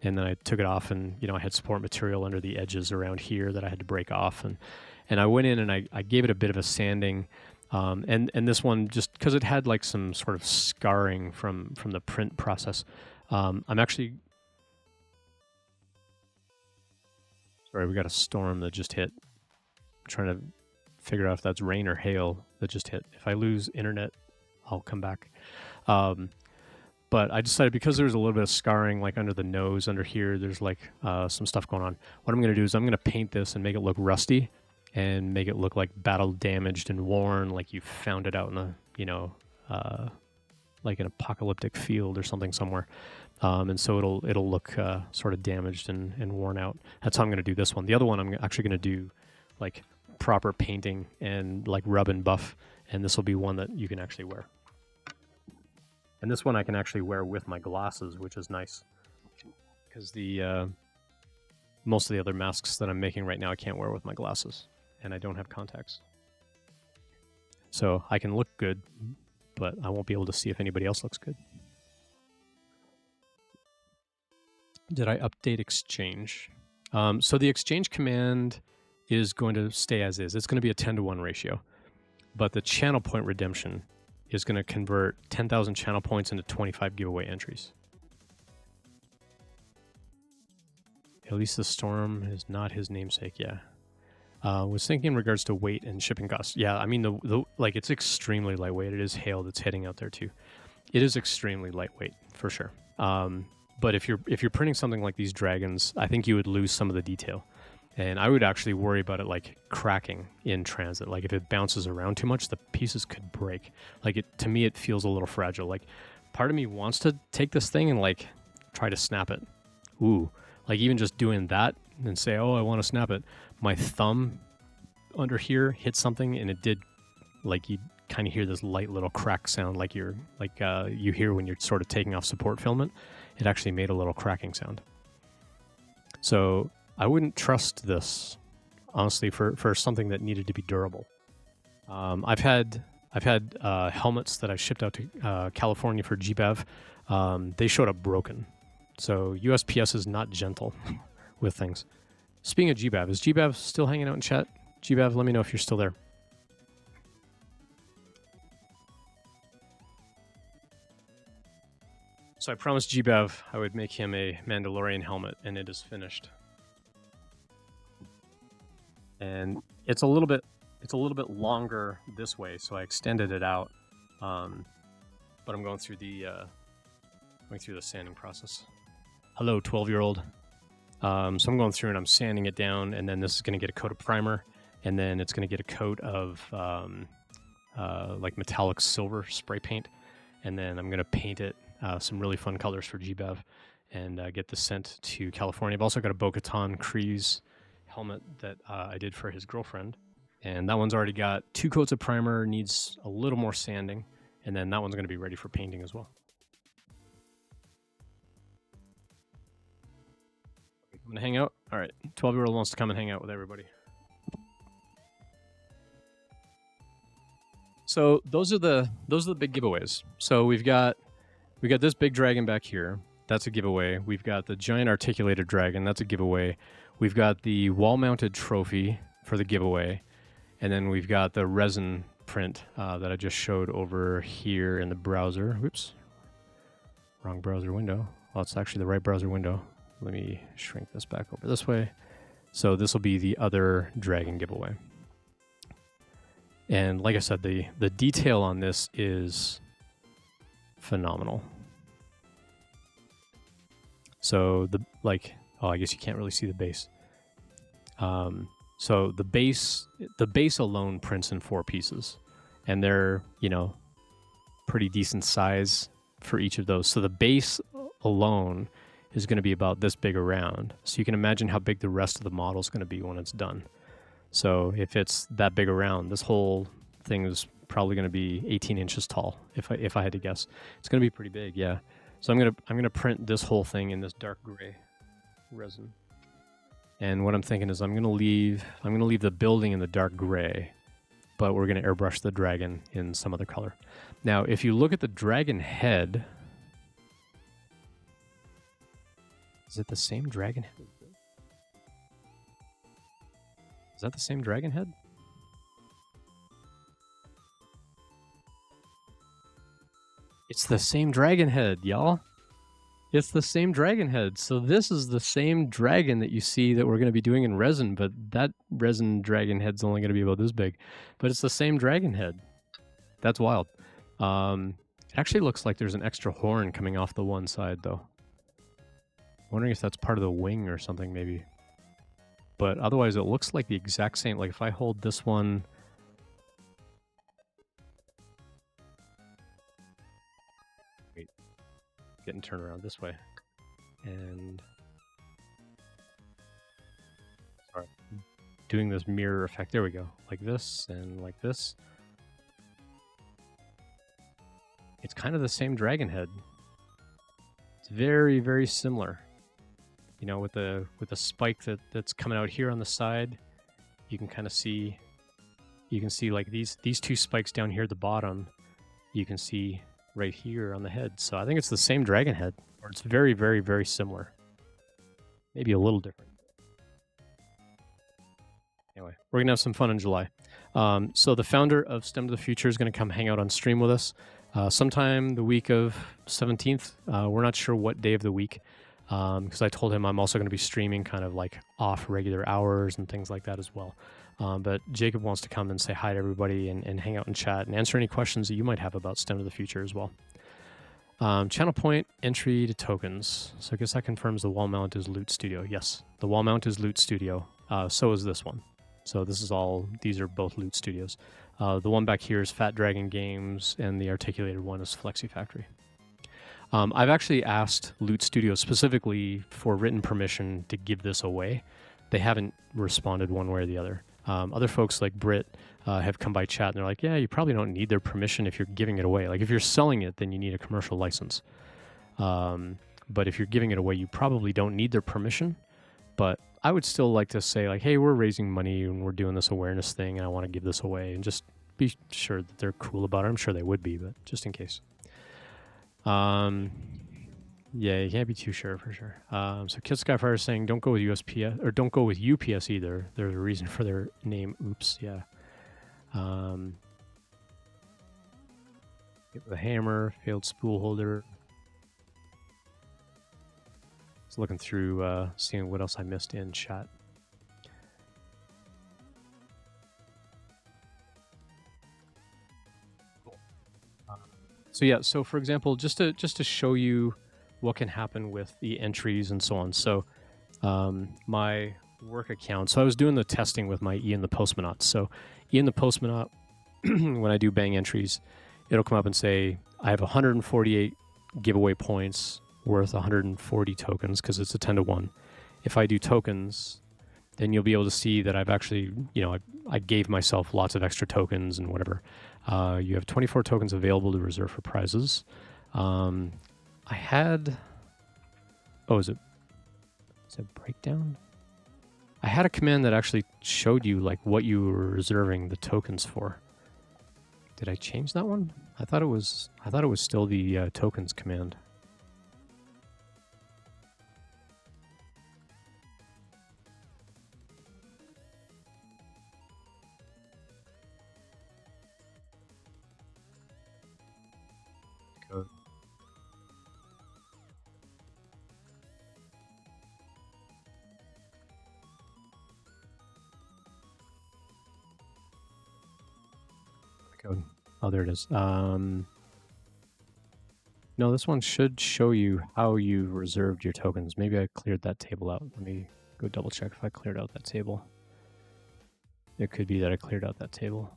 And then I took it off and, I had support material under the edges around here that I had to break off. And I went in and I gave it a bit of a sanding. And this one, just because it had like some sort of scarring from the print process, I'm actually... Sorry, we got a storm that just hit. I'm trying to figure out if that's rain or hail that just hit. If I lose internet, I'll come back. But I decided because there's a little bit of scarring like under the nose, under here, there's like some stuff going on. What I'm going to do is I'm going to paint this and make it look rusty and make it look like battle damaged and worn, like you found it out in a, like an apocalyptic field or something somewhere. And so it'll look sort of damaged and worn out. That's how I'm going to do this one. The other one I'm actually going to do like proper painting and like rub and buff, and this will be one that you can actually wear. And this one I can actually wear with my glasses, which is nice because the most of the other masks that I'm making right now I can't wear with my glasses, and I don't have contacts. So I can look good, but I won't be able to see if anybody else looks good. Did I update exchange? So the exchange command is going to stay as is. It's going to be a 10-to-1 ratio. But the channel point redemption is going to convert 10,000 channel points into 25 giveaway entries. At least the storm is not his namesake, yeah. Was thinking in regards to weight and shipping costs. Yeah, I mean, the like it's extremely lightweight. It is hail that's hitting out there too. It is extremely lightweight, for sure. But if you're printing something like these dragons, I think you would lose some of the detail. And I would actually worry about it like cracking in transit. Like if it bounces around too much, the pieces could break. Like to me, it feels a little fragile. Like part of me wants to take this thing and like try to snap it. Ooh, like even just doing that and say, oh, I want to snap it. My thumb under here hit something and it did, like you kind of hear this light little crack sound like you hear when you're sort of taking off support filament. It actually made a little cracking sound. So I wouldn't trust this, honestly, for something that needed to be durable. I've had helmets that I shipped out to California for GBAV. They showed up broken. So USPS is not gentle with things. Speaking of GBAV, is GBAV still hanging out in chat? GBAV, let me know if you're still there. So I promised GBAV I would make him a Mandalorian helmet, and it is finished. And it's a little bit longer this way, so I extended it out. But I'm going through the sanding process. Hello, 12-year-old. So I'm going through and I'm sanding it down, and then this is going to get a coat of primer, and then it's going to get a coat of like metallic silver spray paint, and then I'm going to paint it some really fun colors for GBAV and get this sent to California. I've also got a Bo-Katan Kryze helmet that I did for his girlfriend. And that one's already got 2 coats of primer, needs a little more sanding, and then that one's going to be ready for painting as well. I'm going to hang out. All right, 12-year-old wants to come and hang out with everybody. So those are the big giveaways. So we've got this big dragon back here. That's a giveaway. We've got the giant articulated dragon. That's a giveaway. We've got the wall-mounted trophy for the giveaway. And then we've got the resin print that I just showed over here in the browser. Whoops. Wrong browser window. Well, it's actually the right browser window. Let me shrink this back over this way. So this will be the other dragon giveaway. And like I said, the detail on this is phenomenal. So I guess you can't really see the base. So the base alone prints in 4 pieces, and they're, pretty decent size for each of those. So the base alone is going to be about this big around. So you can imagine how big the rest of the model is going to be when it's done. So if it's that big around, this whole thing is probably going to be 18 inches tall. If I had to guess, it's going to be pretty big. Yeah. So I'm gonna print this whole thing in this dark gray resin. And what I'm thinking is I'm gonna leave the building in the dark gray, but we're gonna airbrush the dragon in some other color. Now, if you look at the dragon head, is it the same dragon head? Is that the same dragon head? It's the same dragon head, y'all. It's the same dragon head. So this is the same dragon that you see that we're going to be doing in resin, but that resin dragon head's only going to be about this big. But it's the same dragon head. That's wild. It actually looks like there's an extra horn coming off the one side, though. I'm wondering if that's part of the wing or something, maybe. But otherwise, it looks like the exact same. Like if I hold this one... Wait. Getting turned around this way. And... Sorry. Doing this mirror effect. There we go. Like this and like this. It's kind of the same dragon head. It's very, very similar. You know, with the spike that's coming out here on the side, you can kind of see, like these 2 spikes down here at the bottom, you can see right here on the head. So I think it's the same dragon head, or it's very, very, very similar. Maybe a little different. Anyway, we're gonna have some fun in July. So the founder of STEM to the Future is gonna come hang out on stream with us sometime the week of 17th. We're not sure what day of the week. Because I told him I'm also going to be streaming kind of like off regular hours and things like that as well. But Jacob wants to come and say hi to everybody and hang out and chat and answer any questions that you might have about STEM to the Future as well. Channel point entry to tokens. So I guess that confirms the wall mount is Loot Studio. Yes, the wall mount is Loot Studio. So is this one. So these are both Loot Studios. The one back here is Fat Dragon Games, and the articulated one is Flexi Factory. I've actually asked Loot Studio specifically for written permission to give this away. They haven't responded one way or the other. Other folks like Britt have come by chat and they're like, yeah, you probably don't need their permission if you're giving it away. Like if you're selling it, then you need a commercial license. But if you're giving it away, you probably don't need their permission. But I would still like to say like, hey, we're raising money and we're doing this awareness thing and I want to give this away, and just be sure that they're cool about it. I'm sure they would be, but just in case. Yeah, you can't be too sure for sure. So Kid Skyfire is saying don't go with USPS, or don't go with UPS either. There's a reason for their name. Oops, yeah. Get the hammer, failed spool holder. Just looking through, seeing what else I missed in chat. So yeah, so for example, just to show you what can happen with the entries and so on. So my work account. So I was doing the testing with my Ian the Postmonaut. So Ian the Postmonaut, when I do bang entries, it'll come up and say I have 148 giveaway points worth 140 tokens because it's a 10 to 1. If I do tokens, then you'll be able to see that I've actually, I gave myself lots of extra tokens and whatever. You have 24 tokens available to reserve for prizes. I had, is it breakdown? I had a command that actually showed you like what you were reserving the tokens for. Did I change that one? I thought it was still the tokens command. Code. Code. Oh, there it is. No, this one should show you how you reserved your tokens. Maybe I cleared that table out. Let me go double check if I cleared out that table. It could be that I cleared out that table.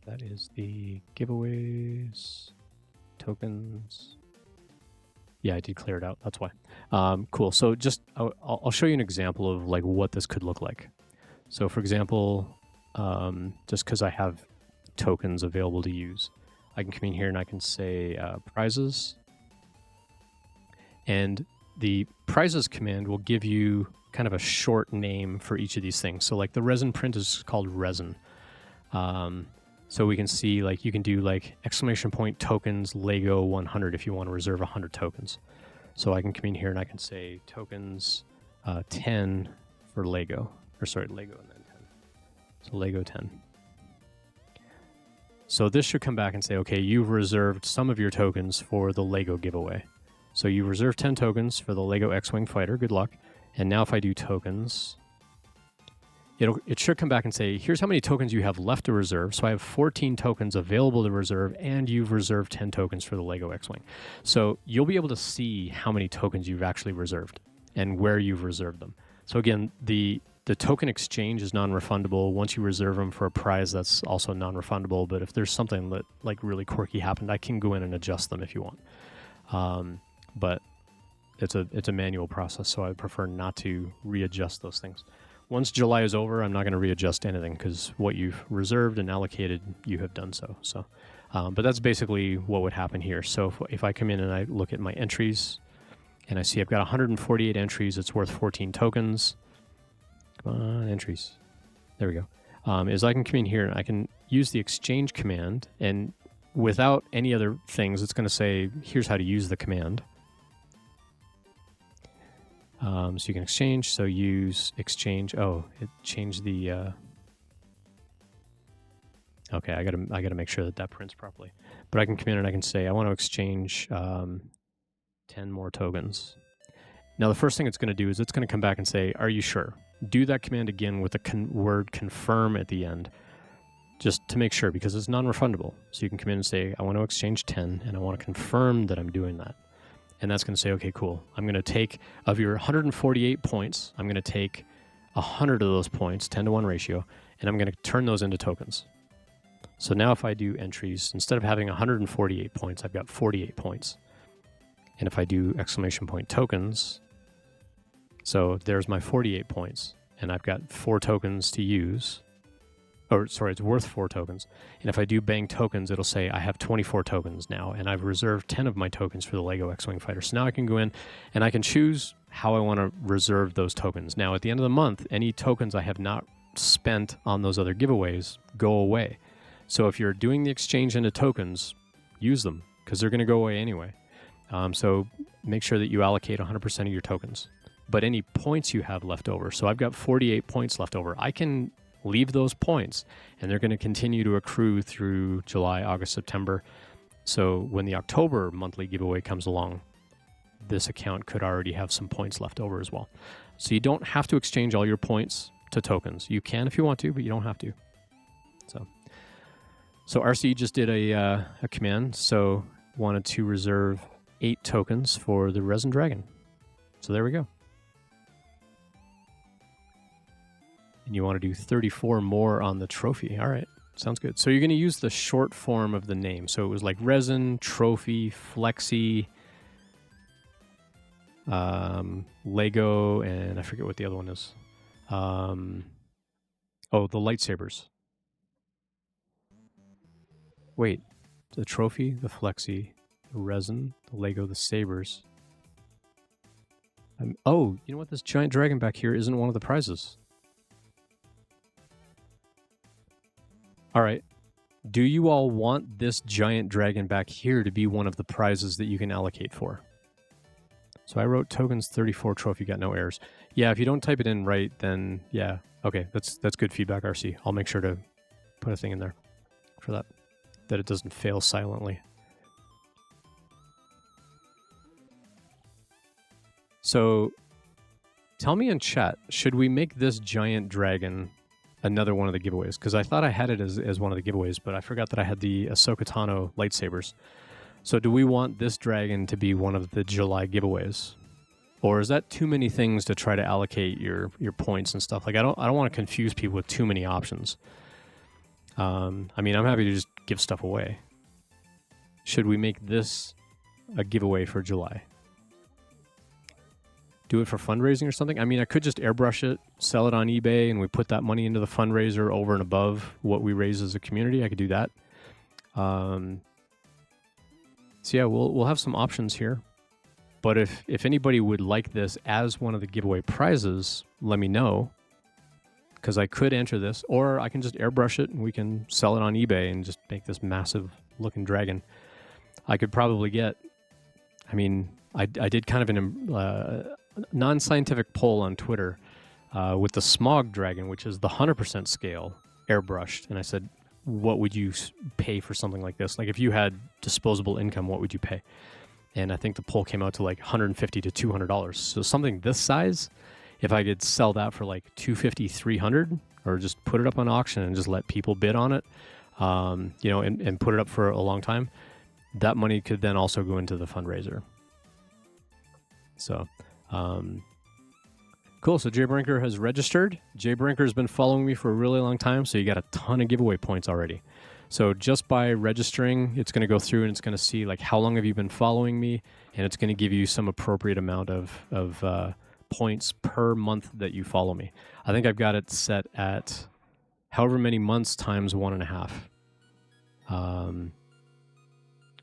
That is the giveaways, tokens. Yeah, I did clear it out. That's why. Cool. So just I'll show you an example of like what this could look like. So for example, just because I have tokens available to use, I can come in here and I can say prizes. And the prizes command will give you kind of a short name for each of these things. So like the resin print is called resin. So we can see like you can do like exclamation point tokens Lego 100 if you want to reserve 100 tokens. So I can come in here and I can say tokens 10 for Lego, or sorry, Lego and then 10. So Lego 10. So this should come back and say, okay, you've reserved some of your tokens for the Lego giveaway. So you reserved 10 tokens for the Lego X-Wing fighter. Good luck. And now if I do tokens, it should come back and say, here's how many tokens you have left to reserve. So I have 14 tokens available to reserve, and you've reserved 10 tokens for the Lego X-Wing. So you'll be able to see how many tokens you've actually reserved and where you've reserved them. So again, the token exchange is non-refundable. Once you reserve them for a prize, that's also non-refundable. But if there's something that like really quirky happened, I can go in and adjust them if you want. But it's a manual process, so I prefer not to readjust those things. Once July is over, I'm not going to readjust anything because what you've reserved and allocated, you have done so. So, but that's basically what would happen here. So if I come in and I look at my entries and I see I've got 148 entries, it's worth 14 tokens. Come on, entries. There we go. Is I can come in here and I can use the exchange command, and without any other things, it's going to say, here's how to use the command. So you can exchange, so use exchange. Oh, it changed the, okay, I gotta make sure that prints properly. But I can come in and I can say, I want to exchange 10 more tokens. Now the first thing it's gonna do is it's gonna come back and say, are you sure? Do that command again with the word confirm at the end, just to make sure, because it's non-refundable. So you can come in and say, I want to exchange 10 and I want to confirm that I'm doing that. And that's going to say, okay, cool. I'm going to take, of your 148 points, I'm going to take 100 of those points, 10-to-1 ratio, and I'm going to turn those into tokens. So now if I do entries, instead of having 148 points, I've got 48 points. And if I do exclamation point tokens, so there's my 48 points, and I've got 4 tokens to use. Or sorry, it's worth 4 tokens. And if I do bang tokens, it'll say I have 24 tokens now, and I've reserved 10 of my tokens for the Lego X-Wing fighter. So now I can go in and I can choose how I want to reserve those tokens. Now at the end of the month, any tokens I have not spent on those other giveaways go away. So if you're doing the exchange into tokens, use them because they're going to go away anyway. So make sure that you allocate 100% of your tokens. But any points you have left over, so I've got 48 points left over, I can leave those points, and they're going to continue to accrue through July, August, September. So when the October monthly giveaway comes along, this account could already have some points left over as well. So you don't have to exchange all your points to tokens. You can if you want to, but you don't have to. So RC just did a command. So wanted to reserve 8 tokens for the Resin Dragon. So there we go. And you want to do 34 more on the trophy. All right, sounds good. So you're going to use the short form of the name. So it was like Resin, Trophy, Flexi, Lego, and I forget what the other one is. Oh, the lightsabers. Wait, the trophy, the flexi, the resin, the Lego, the sabers. Oh, you know what? This giant dragon back here isn't one of the prizes. All right. Do you all want this giant dragon back here to be one of the prizes that you can allocate for? So I wrote tokens 34 trophy, got no errors. Yeah, if you don't type it in right, then yeah. Okay, that's good feedback, RC. I'll make sure to put a thing in there for that it doesn't fail silently. So tell me in chat, should we make this giant dragon another one of the giveaways? Because I thought I had it as one of the giveaways, but I forgot that I had the Ahsoka Tano lightsabers. So do we want this dragon to be one of the July giveaways? Or is that too many things to try to allocate your points and stuff? Like I don't want to confuse people with too many options. I mean, I'm happy to just give stuff away. Should we make this a giveaway for July? Do it for fundraising or something? I mean, I could just airbrush it, sell it on eBay, and we put that money into the fundraiser over and above what we raise as a community. I could do that. So yeah, we'll have some options here. But if anybody would like this as one of the giveaway prizes, let me know. Because I could enter this, or I can just airbrush it and we can sell it on eBay and just make this massive looking dragon. I could probably get, I mean, I did kind of an non-scientific poll on Twitter with the smog dragon, which is the 100% scale airbrushed. And I said, what would you pay for something like this? Like if you had disposable income, what would you pay? And I think the poll came out to like $150 to $200. So something this size, if I could sell that for like $250, $300, or just put it up on auction and just let people bid on it, you know, and put it up for a long time, that money could then also go into the fundraiser. So, cool. So Jay Brinker has registered. Jay Brinker has been following me for a really long time, so you got a ton of giveaway points already. So just by registering, it's going to go through and it's going to see like how long have you been following me, and it's going to give you some appropriate amount of points per month that you follow me. I think I've got it set at however many months times 1.5, or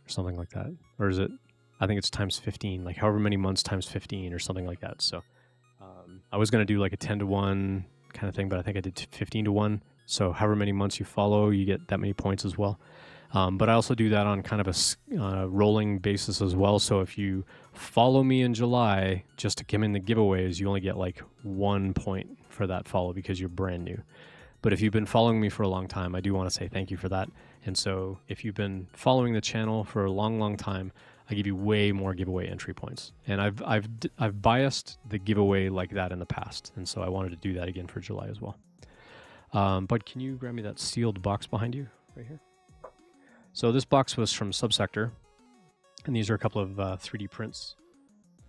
something like that. Or is it? I think it's times 15, like however many months times 15 or something like that. So I was going to do like a 10-to-1 kind of thing, but I think I did 15-to-1. So however many months you follow, you get that many points as well. But I also do that on kind of a rolling basis as well. So if you follow me in July, just to come in the giveaways, you only get like 1 point for that follow because you're brand new. But if you've been following me for a long time, I do want to say thank you for that. And so if you've been following the channel for a long, long time, I give you way more giveaway entry points. And I've biased the giveaway like that in the past. And so I wanted to do that again for July as well. But can you grab me that sealed box behind you right here? So this box was from Subsector, and these are a couple of 3D prints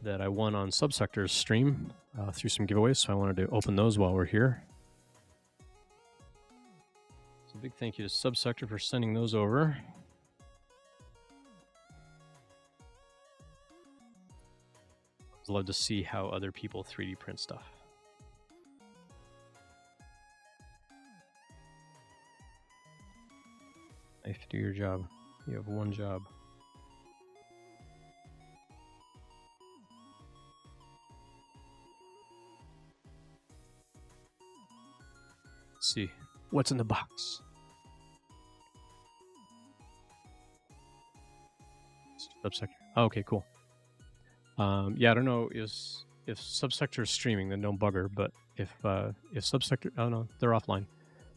that I won on Subsector's stream through some giveaways, so I wanted to open those while we're here. So big thank you to Subsector for sending those over. I'd love to see how other people 3D print stuff. Knife, do your job. You have one job. Let's see. What's in the box? Subsector. Oh, okay, cool. Yeah, I don't know if Subsector is streaming, then don't bug her. But if Subsector, oh no, they're offline.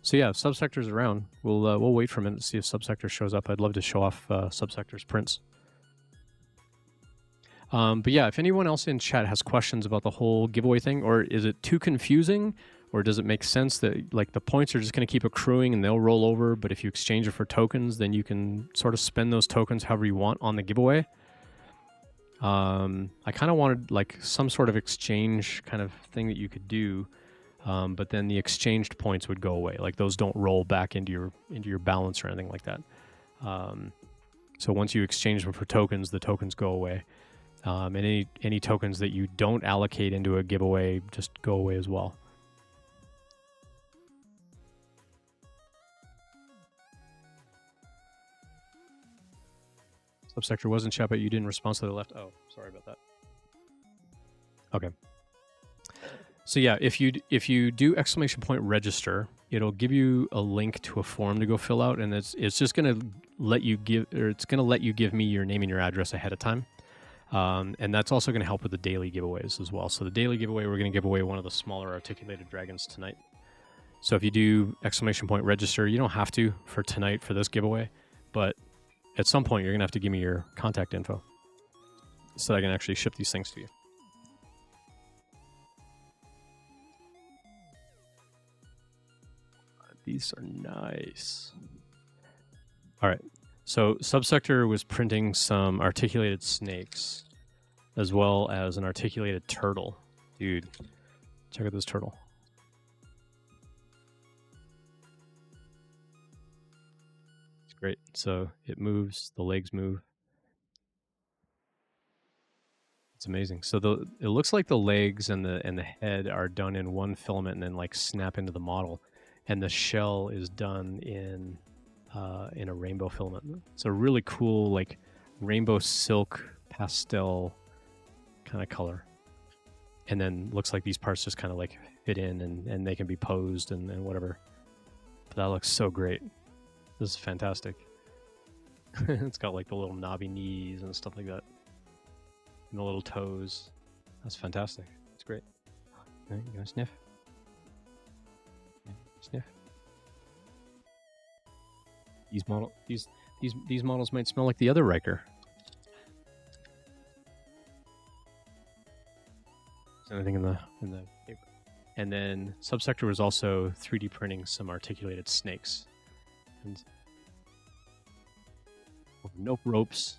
So yeah, if Subsector's around, we'll wait for a minute to see if Subsector shows up. I'd love to show off Subsector's prints. But yeah, if anyone else in chat has questions about the whole giveaway thing, or is it too confusing, or does it make sense that like the points are just going to keep accruing and they'll roll over, but if you exchange it for tokens, then you can sort of spend those tokens however you want on the giveaway? I kind of wanted like some sort of exchange kind of thing that you could do. But then the exchanged points would go away. Like those don't roll back into your balance or anything like that. So once you exchange them for tokens, the tokens go away. And any tokens that you don't allocate into a giveaway just go away as well. Subsector was in chat, but you didn't respond, so they left. Oh, sorry about that. Okay. So yeah, if you do !register, it'll give you a link to a form to go fill out, and it's just gonna let you give me your name and your address ahead of time, and that's also gonna help with the daily giveaways as well. So the daily giveaway, we're gonna give away one of the smaller articulated dragons tonight. So if you do !register, you don't have to for tonight for this giveaway, but at some point you're gonna have to give me your contact info so that I can actually ship these things to you. These are nice. All right. So Subsector was printing some articulated snakes as well as an articulated turtle. Dude, check out this turtle. It's great. So it moves, the legs move. It's amazing. So it looks like the legs and the head are done in one filament and then like snap into the model. And the shell is done in a rainbow filament. It's a really cool, like, rainbow silk pastel kind of color. And then looks like these parts just kind of like fit in and they can be posed and whatever. But that looks so great. This is fantastic. It's got like the little knobby knees and stuff like that. And the little toes. That's fantastic. It's great. All right, you gonna sniff? Sniff. These models might smell like the other Riker. Is anything in the paper? And then Subsector was also 3D printing some articulated snakes. And nope ropes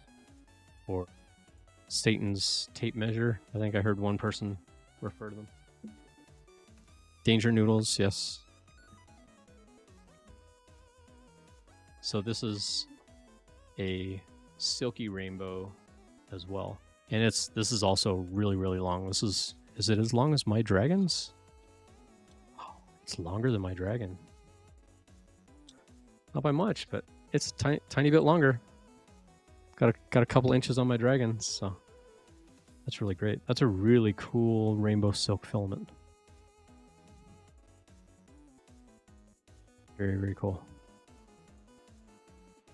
or Satan's tape measure. I think I heard one person refer to them. Danger noodles, yes. So this is a silky rainbow as well. And this is also really, really long. Is it as long as my dragon's? Oh, it's longer than my dragon. Not by much, but it's a tiny bit longer. Got a couple inches on my dragon, so that's really great. That's a really cool rainbow silk filament. Very, very cool.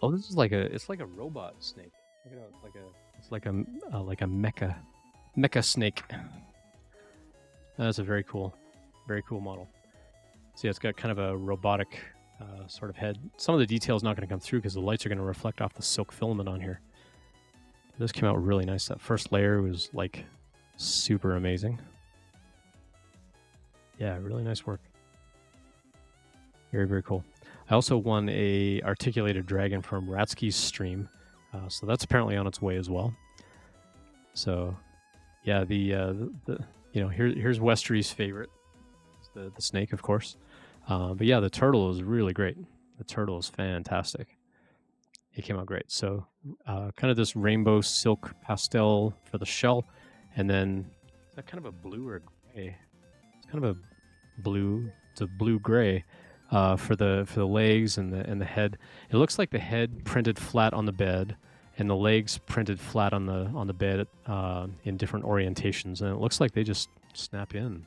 Oh, this is it's like a robot snake. Check it out. It's like a mecha snake. That's a very cool model. See, it's got kind of a robotic sort of head. Some of the detail's not going to come through because the lights are going to reflect off the silk filament on here. This came out really nice. That first layer was like super amazing. Yeah, really nice work. Very, very cool. I also won a articulated dragon from Ratsky's stream, so that's apparently on its way as well. So, yeah, here's Westery's favorite, the snake, of course. But yeah, the turtle is really great. The turtle is fantastic. It came out great. So, kind of this rainbow silk pastel for the shell, and then is that kind of a blue or gray? It's kind of a blue. It's a blue gray. For the legs and the head. It looks like the head printed flat on the bed and the legs printed flat on the bed in different orientations, and it looks like they just snap in.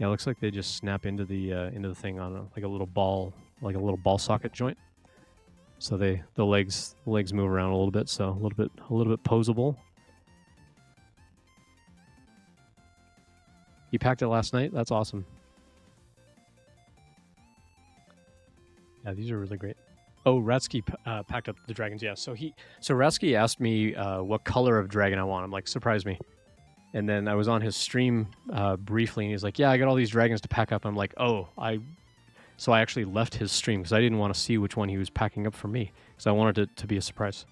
Yeah, it looks like they just snap into the thing on like a little ball socket joint. So the legs move around a little bit, so a little bit posable. You packed it last night? That's awesome. Yeah, these are really great. Oh, Ratsky packed up the dragons. Yeah, so Ratsky asked me what color of dragon I want. I'm like, surprise me. And then I was on his stream briefly, and he's like, yeah, I got all these dragons to pack up. I'm like, so I actually left his stream because I didn't want to see which one he was packing up for me because I wanted it to be a surprise.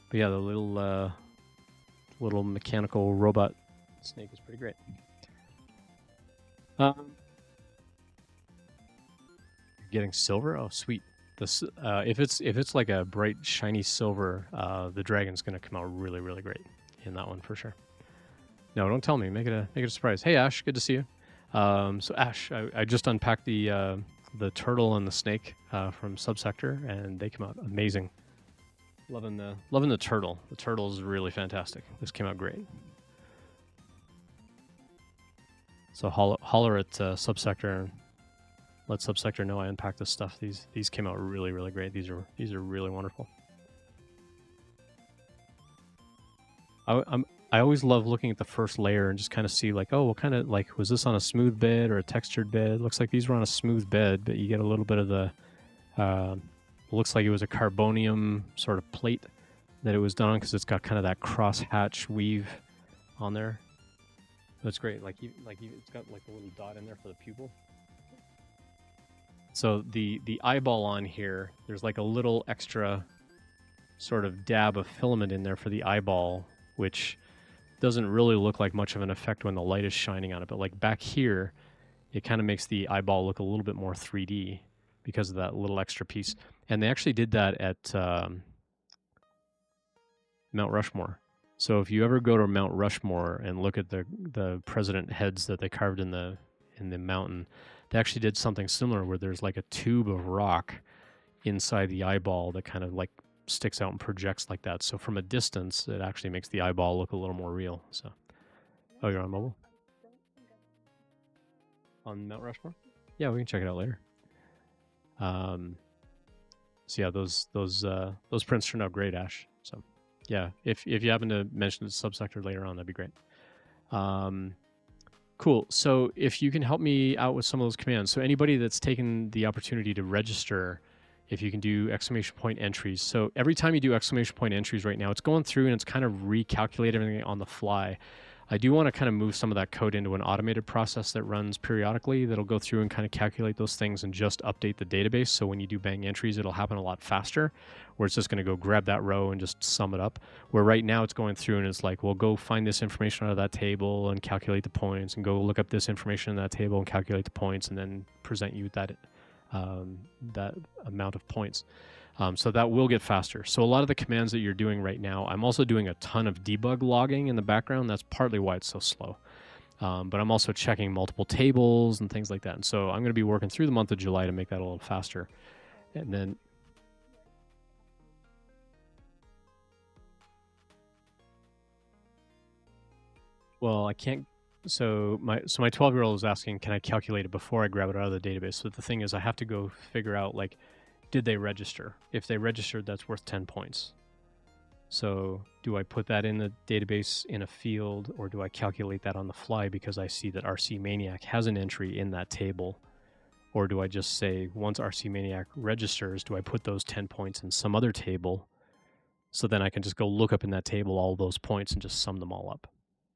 But yeah, the little mechanical robot snake is pretty great. Getting silver? Oh, sweet. This if it's like a bright shiny silver, the dragon's gonna come out really, really great in that one for sure. No, don't tell me. Make it a surprise. Hey Ash, good to see you. So Ash, I just unpacked the turtle and the snake from Subsector, and they come out amazing. Loving the turtle. The turtle is really fantastic. This came out great. So holler at Subsector and let Subsector know I unpacked this stuff. These came out really, really great. These are really wonderful. I always love looking at the first layer and just kind of see like, oh, what kind of, like, was this on a smooth bed or a textured bed? Looks like these were on a smooth bed, but you get a little bit of the, looks like it was a carbonium sort of plate that it was done on because it's got kind of that cross hatch weave on there. That's great. It's got like a little dot in there for the pupil. So the eyeball on here, there's like a little extra sort of dab of filament in there for the eyeball, which doesn't really look like much of an effect when the light is shining on it. But like back here, it kind of makes the eyeball look a little bit more 3D because of that little extra piece. And they actually did that at Mount Rushmore. So if you ever go to Mount Rushmore and look at the president heads that they carved in the mountain, they actually did something similar where there's like a tube of rock inside the eyeball that kind of like sticks out and projects like that. So from a distance, it actually makes the eyeball look a little more real. So, oh, you're on mobile? On Mount Rushmore? Yeah, we can check it out later. So yeah, those prints turned out great, Ash. So yeah, if you happen to mention the Subsector later on, that'd be great. Cool. So if you can help me out with some of those commands. So anybody that's taken the opportunity to register, if you can do exclamation point entries. So every time you do exclamation point entries right now, it's going through and it's kind of recalculating everything on the fly. I do want to kind of move some of that code into an automated process that runs periodically that'll go through and kind of calculate those things and just update the database. So when you do bang entries, it'll happen a lot faster, where it's just going to go grab that row and just sum it up. Where right now it's going through and it's like, well, go find this information out of that table and calculate the points, and go look up this information in that table and calculate the points, and then present you that amount of points. So that will get faster. So a lot of the commands that you're doing right now, I'm also doing a ton of debug logging in the background. That's partly why it's so slow. But I'm also checking multiple tables and things like that. And so I'm going to be working through the month of July to make that a little faster. And then well, I can't. So my 12-year-old is asking, can I calculate it before I grab it out of the database? So the thing is, I have to go figure out, like, did they register? If they registered, that's worth 10 points. So do I put that in the database in a field, or do I calculate that on the fly because I see that RC Maniac has an entry in that table? Or do I just say, once RC Maniac registers, do I put those 10 points in some other table? So then I can just go look up in that table all those points and just sum them all up.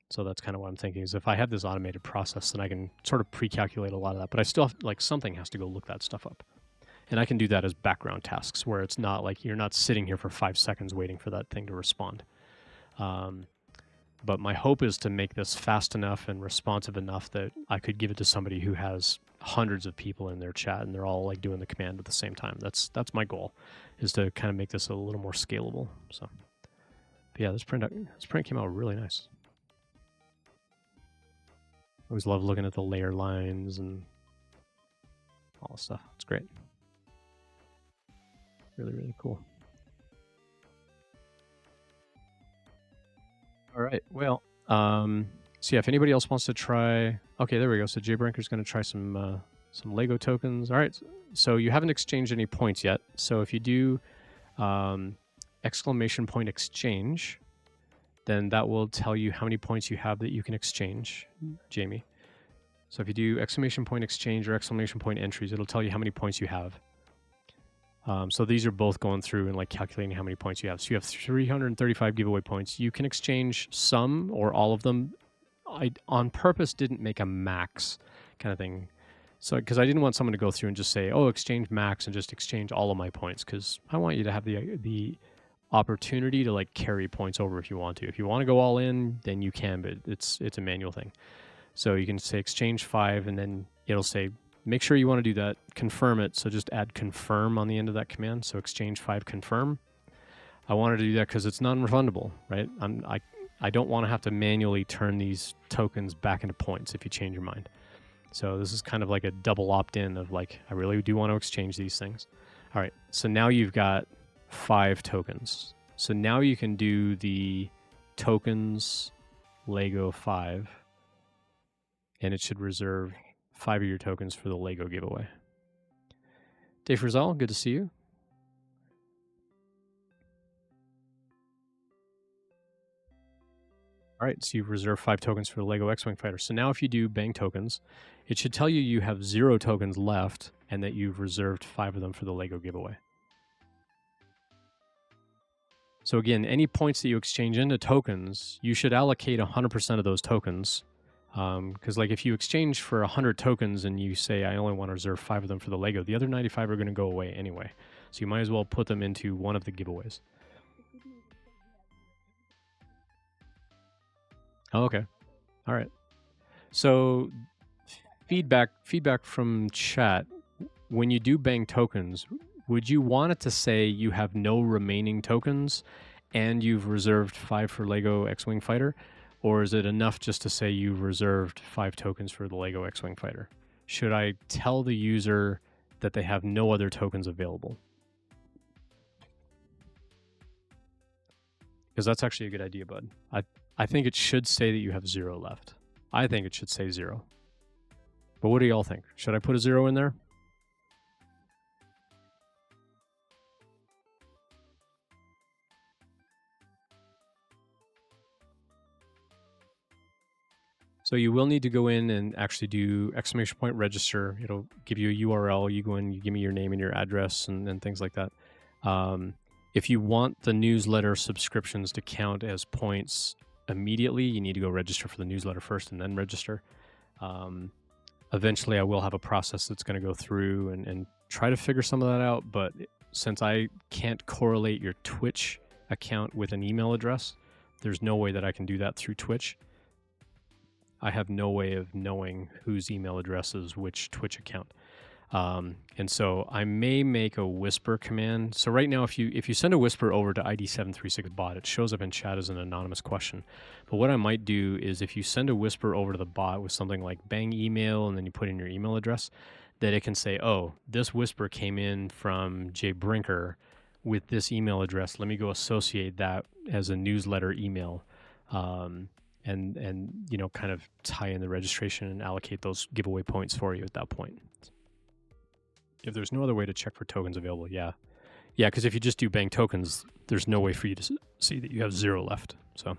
So that's kind of what I'm thinking, is if I have this automated process, then I can sort of pre-calculate a lot of that. But I still have, like, something has to go look that stuff up. And I can do that as background tasks where it's not like you're not sitting here for 5 seconds waiting for that thing to respond. But my hope is to make this fast enough and responsive enough that I could give it to somebody who has hundreds of people in their chat and they're all like doing the command at the same time. That's my goal, is to kind of make this a little more scalable. So, but yeah, this print came out really nice. I always love looking at the layer lines and all this stuff. It's great. Really, really cool. All right. Well, so yeah, if anybody else wants to try, okay, there we go. So JBranker's going to try some Lego tokens. All right. So you haven't exchanged any points yet. So if you do exclamation point exchange, then that will tell you how many points you have that you can exchange, Jamie. So if you do exclamation point exchange or exclamation point entries, it'll tell you how many points you have. So these are both going through and like calculating how many points you have. So you have 335 giveaway points. You can exchange some or all of them. I on purpose didn't make a max kind of thing. So because I didn't want someone to go through and just say, oh, exchange max and just exchange all of my points, because I want you to have the opportunity to like carry points over if you want to. If you want to go all in, then you can, but it's a manual thing. So you can say exchange 5, and then it'll say, make sure you want to do that, confirm it. So just add confirm on the end of that command. So exchange 5 confirm. I wanted to do that because it's non-refundable, right? I don't want to have to manually turn these tokens back into points if you change your mind. So this is kind of like a double opt-in of like, I really do want to exchange these things. All right, so now you've got 5 tokens. So now you can do the tokens Lego 5, and it should reserve 5 of your tokens for the Lego giveaway. Dave Rizal, good to see you. All right, so you've reserved 5 tokens for the Lego X-Wing fighter. So now if you do bang tokens, it should tell you have 0 tokens left and that you've reserved 5 of them for the Lego giveaway. So again, any points that you exchange into tokens, you should allocate 100% of those tokens. Because like if you exchange for 100 tokens and you say, I only want to reserve 5 of them for the Lego, the other 95 are going to go away anyway. So you might as well put them into one of the giveaways. Oh, okay. All right. So feedback from chat. When you do bang tokens, would you want it to say you have no remaining tokens and you've reserved 5 for Lego X-Wing Fighter? Or is it enough just to say you've reserved 5 tokens for the Lego X-Wing Fighter? Should I tell the user that they have no other tokens available? Because that's actually a good idea, bud. I think it should say that you have 0 left. I think it should say 0. But what do y'all think? Should I put a 0 in there? So you will need to go in and actually do ! Register. It'll give you a URL. You go in, you give me your name and your address and things like that. If you want the newsletter subscriptions to count as points immediately, you need to go register for the newsletter first and then register. Eventually, I will have a process that's going to go through and try to figure some of that out. But since I can't correlate your Twitch account with an email address, there's no way that I can do that through Twitch. I have no way of knowing whose email address is which Twitch account. And so I may make a whisper command. So right now, if you send a whisper over to ID736bot, it shows up in chat as an anonymous question. But what I might do is if you send a whisper over to the bot with something like bang email, and then you put in your email address, that it can say, oh, this whisper came in from Jay Brinker with this email address. Let me go associate that as a newsletter email. And you know, kind of tie in the registration and allocate those giveaway points for you at that point. If there's no other way to check for tokens available, yeah, because if you just do bang tokens, there's no way for you to see that you have 0 left. So.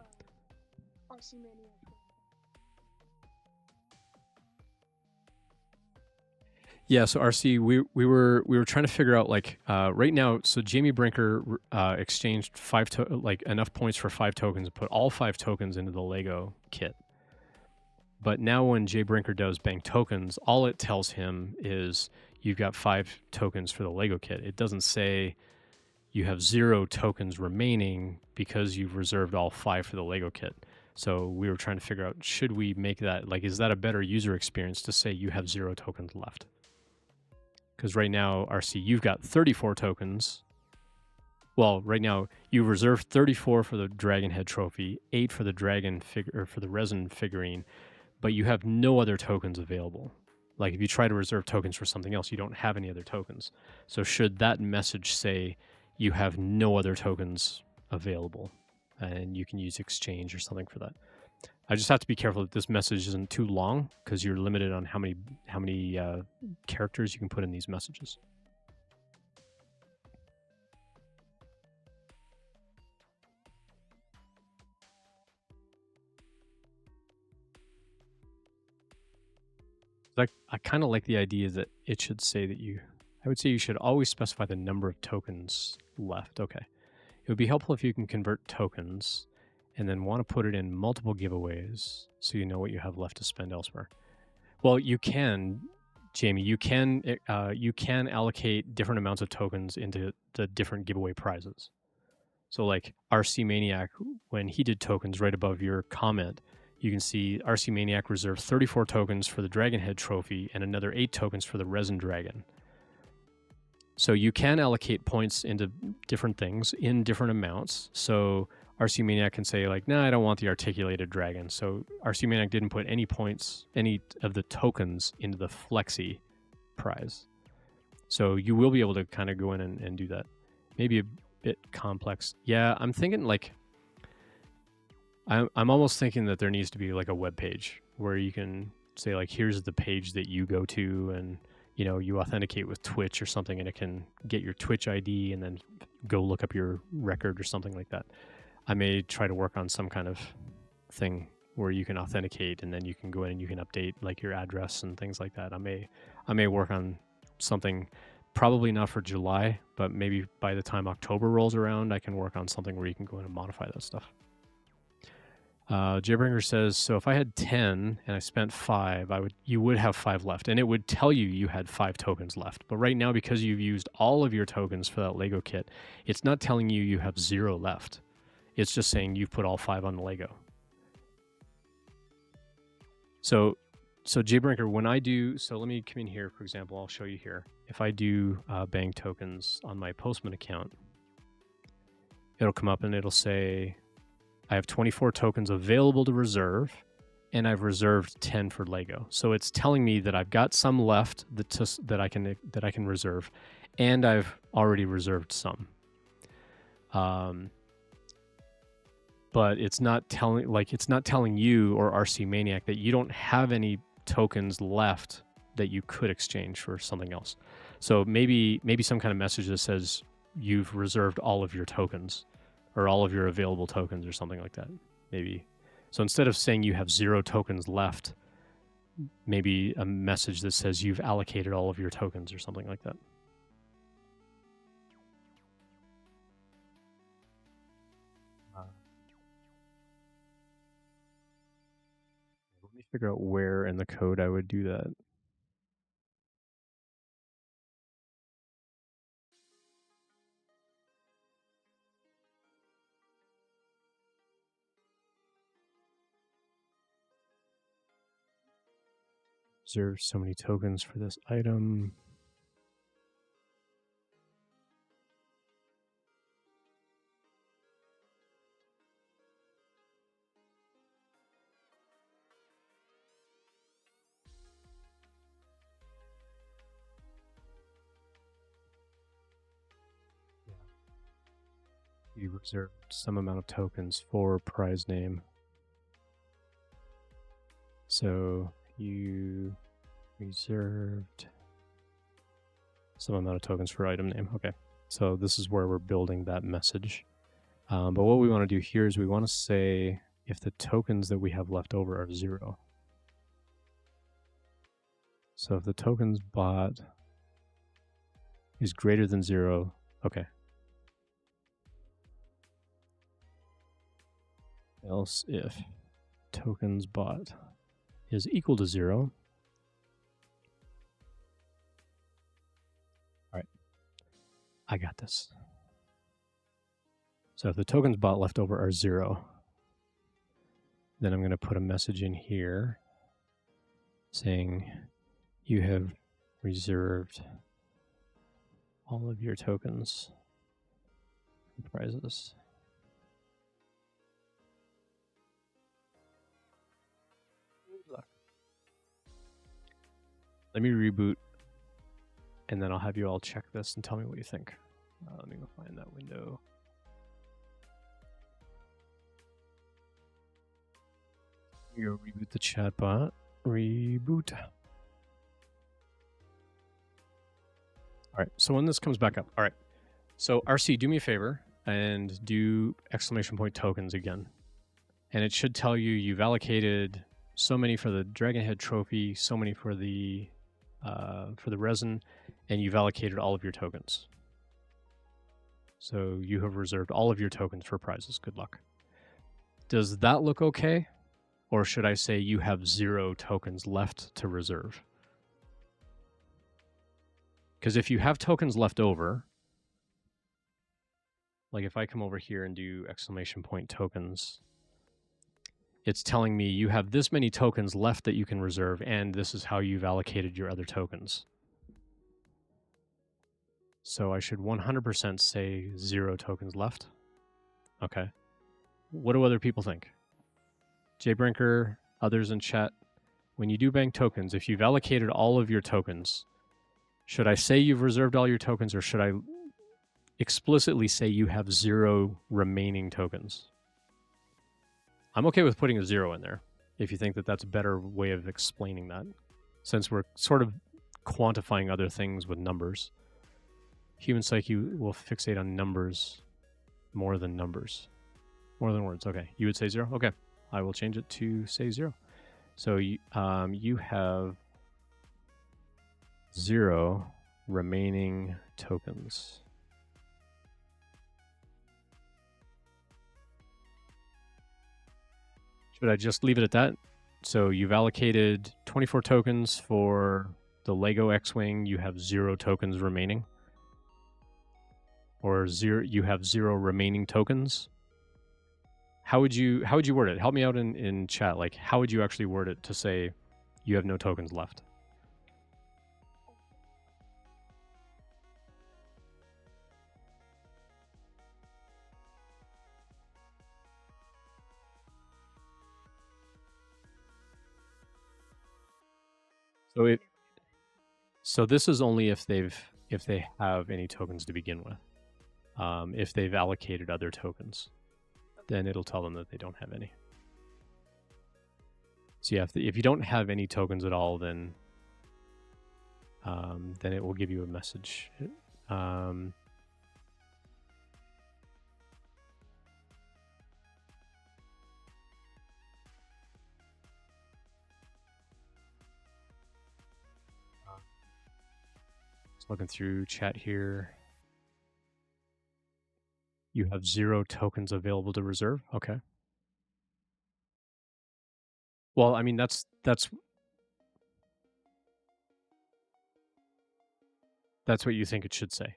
Yeah, so RC, we were trying to figure out like right now. So Jamie Brinker exchanged enough points for 5 tokens and put all 5 tokens into the Lego kit. But now when Jay Brinker does bang tokens, all it tells him is you've got 5 tokens for the Lego kit. It doesn't say you have 0 tokens remaining because you've reserved all 5 for the Lego kit. So we were trying to figure out, should we make that, like, is that a better user experience to say you have 0 tokens left? Because right now, RC, you've got 34 tokens. Well, right now, you reserved 34 for the Dragon Head trophy, 8 for the Dragon figure, or for the resin figurine, but you have no other tokens available. Like if you try to reserve tokens for something else, you don't have any other tokens. So should that message say you have no other tokens available and you can use exchange or something for that? I just have to be careful that this message isn't too long because you're limited on how many characters you can put in these messages. I kind of like the idea that it should say that I would say you should always specify the number of tokens left. Okay. It would be helpful if you can convert tokens and then want to put it in multiple giveaways so you know what you have left to spend elsewhere. Well, you can, Jamie, you can allocate different amounts of tokens into the different giveaway prizes. So like RC Maniac, when he did tokens right above your comment, you can see RC Maniac reserved 34 tokens for the Dragon Head trophy and another 8 tokens for the Resin Dragon. So you can allocate points into different things in different amounts. So RC Maniac can say like, I don't want the articulated dragon. So RC Maniac didn't put any points, any of the tokens into the Flexi prize. So you will be able to kind of go in and do that. Maybe bit complex. Yeah, I'm thinking like I'm almost thinking that there needs to be like a web page where you can say like, here's the page that you go to, and you know, you authenticate with Twitch or something, and it can get your Twitch ID and then go look up your record or something like that. I may try to work on some kind of thing where you can authenticate and then you can go in and you can update like your address and things like that. I may work on something, probably not for July, but maybe by the time October rolls around, I can work on something where you can go in and modify that stuff. Jbringer says, so if I had 10 and I spent 5, you would have 5 left, and it would tell you you had 5 tokens left. But right now, because you've used all of your tokens for that Lego kit, it's not telling you you have 0 left. It's just saying you've put all 5 on the Lego. So Jbrinker, when I do, so let me come in here, for example, I'll show you here. If I do bang tokens on my Postman account, it'll come up and it'll say, I have 24 tokens available to reserve, and I've reserved 10 for Lego. So it's telling me that I've got some left that I can reserve, and I've already reserved some. But it's not telling you or RC Maniac that you don't have any tokens left that you could exchange for something else. So maybe some kind of message that says you've reserved all of your tokens, or all of your available tokens, or something like that. Maybe. So instead of saying you have 0 tokens left, maybe a message that says you've allocated all of your tokens or something like that. Let me figure out where in the code I would do that. Reserve so many tokens for this item. You reserved some amount of tokens for prize name. So you reserved some amount of tokens for item name. Okay, so this is where we're building that message. But what we want to do here is we want to say if the tokens that we have left over are 0. So if the tokens bot is greater than 0, okay. Else if tokens bot is equal to 0. All right, I got this. So if the tokens bot left over are 0, then I'm going to put a message in here saying you have reserved all of your tokens for prizes. Let me reboot, and then I'll have you all check this and tell me what you think. Let me go find that window. You go reboot the chatbot. Reboot. All right, so when this comes back up, all right. So RC, do me a favor and do exclamation point tokens again. And it should tell you you've allocated so many for the Dragon Head trophy, so many for the resin, and you've allocated all of your tokens. So you have reserved all of your tokens for prizes. Good luck. Does that look okay? Or should I say you have 0 tokens left to reserve? Because if you have tokens left over, like if I come over here and do exclamation point tokens, it's telling me you have this many tokens left that you can reserve, and this is how you've allocated your other tokens. So I should 100% say 0 tokens left. Okay. What do other people think? Jbrinker, others in chat, when you do bang tokens, if you've allocated all of your tokens, should I say you've reserved all your tokens, or should I, explicitly say you have 0 remaining tokens. I'm okay with putting a 0 in there if you think that that's a better way of explaining that, since we're sort of quantifying other things with numbers. Human psyche will fixate on numbers more than numbers. More than words. Okay. You would say 0? Okay. I will change it to say 0. So you have 0 remaining tokens. Should I just leave it at that? So you've allocated 24 tokens for the Lego X-Wing. You have 0 tokens remaining. Or you have 0 remaining tokens. How would you word it? Help me out in chat. Like, how would you actually word it to say you have no tokens left? So this is only if they have any tokens to begin with. If they've allocated other tokens, then it'll tell them that they don't have any. So yeah, if you don't have any tokens at all, then it will give you a message. Just looking through chat here. You have 0 tokens available to reserve. Okay. Well, I mean, that's what you think it should say.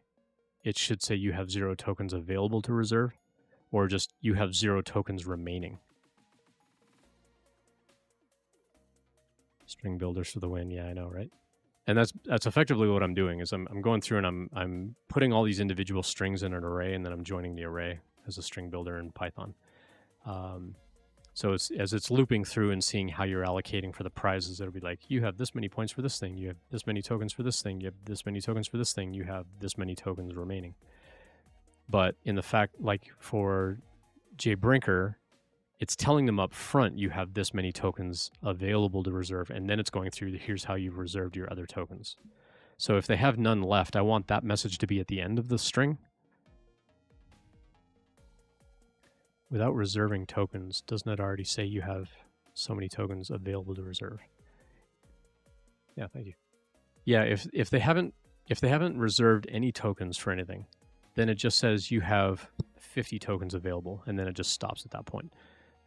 It should say you have 0 tokens available to reserve, or just you have 0 tokens remaining. String builders for the win. Yeah, I know, right? And that's effectively what I'm doing. Is I'm going through and I'm putting all these individual strings in an array, and then I'm joining the array as a string builder in Python. So as it's looping through and seeing how you're allocating for the prizes, it'll be like, you have this many points for this thing, you have this many tokens for this thing, you have this many tokens for this thing, you have this many tokens remaining. But in the fact, like for Jay Brinker, it's telling them up front, you have this many tokens available to reserve, and then it's going through, here's how you've reserved your other tokens. So if they have none left, I want that message to be at the end of the string. Without reserving tokens, doesn't it already say you have so many tokens available to reserve? Yeah, thank you. Yeah, if they haven't reserved any tokens for anything, then it just says you have 50 tokens available, and then it just stops at that point,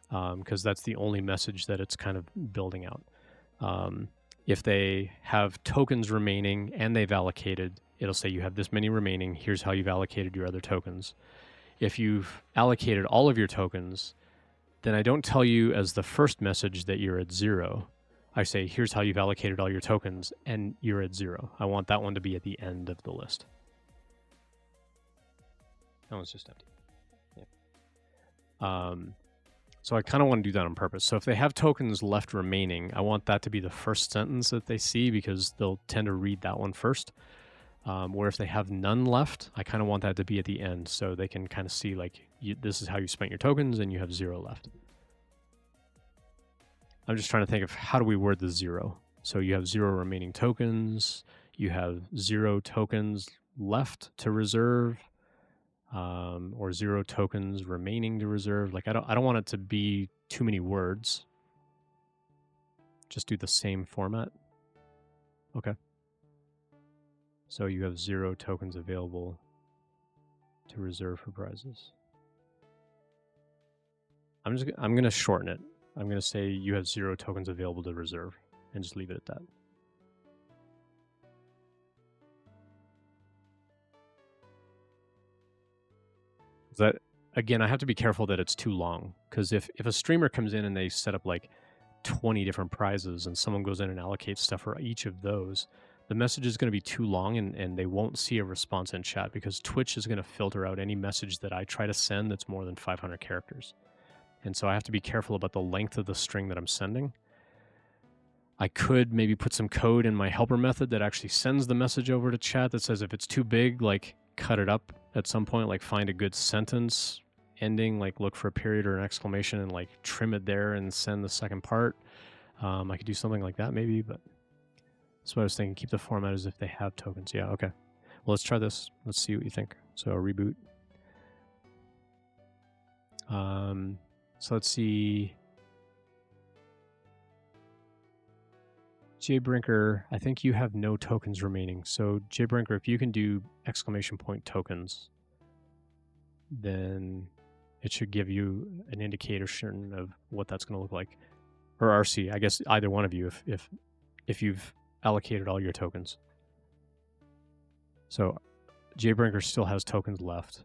because that's the only message that it's kind of building out. If they have tokens remaining and they've allocated, it'll say you have this many remaining, here's how you've allocated your other tokens. If you've allocated all of your tokens, then I don't tell you as the first message that you're at 0. I say, here's how you've allocated all your tokens, and you're at 0. I want that one to be at the end of the list. That one's just empty. Yeah. So I kind of want to do that on purpose. So if they have tokens left remaining, I want that to be the first sentence that they see, because they'll tend to read that one first. Where if they have none left, I kind of want that to be at the end, so they can kind of see, like, this is how you spent your tokens, and you have 0 left. I'm just trying to think of how do we word the 0. So you have 0 remaining tokens, you have 0 tokens left to reserve, or 0 tokens remaining to reserve. Like, I don't want it to be too many words. Just do the same format. Okay. So you have 0 tokens available to reserve for prizes. I'm going to shorten it. I'm going to say you have 0 tokens available to reserve, and just leave it at that. That, again, I have to be careful that it's too long, because if a streamer comes in and they set up like 20 different prizes, and someone goes in and allocates stuff for each of those, the message is going to be too long, and they won't see a response in chat, because Twitch is going to filter out any message that I try to send that's more than 500 characters. And so I have to be careful about the length of the string that I'm sending. I could maybe put some code in my helper method that actually sends the message over to chat that says if it's too big, like, cut it up at some point, like find a good sentence ending, like look for a period or an exclamation and like trim it there and send the second part. I could do something like that maybe, but that's what I was thinking. Keep the format as if they have tokens. Yeah, okay. Well, let's try this. Let's see what you think. So reboot. So let's see. JBrinker, I think you have no tokens remaining. So JBrinker, if you can do exclamation point tokens, then it should give you an indication of what that's going to look like. Or RC, I guess either one of you if you've allocated all your tokens. So JBrinker still has tokens left.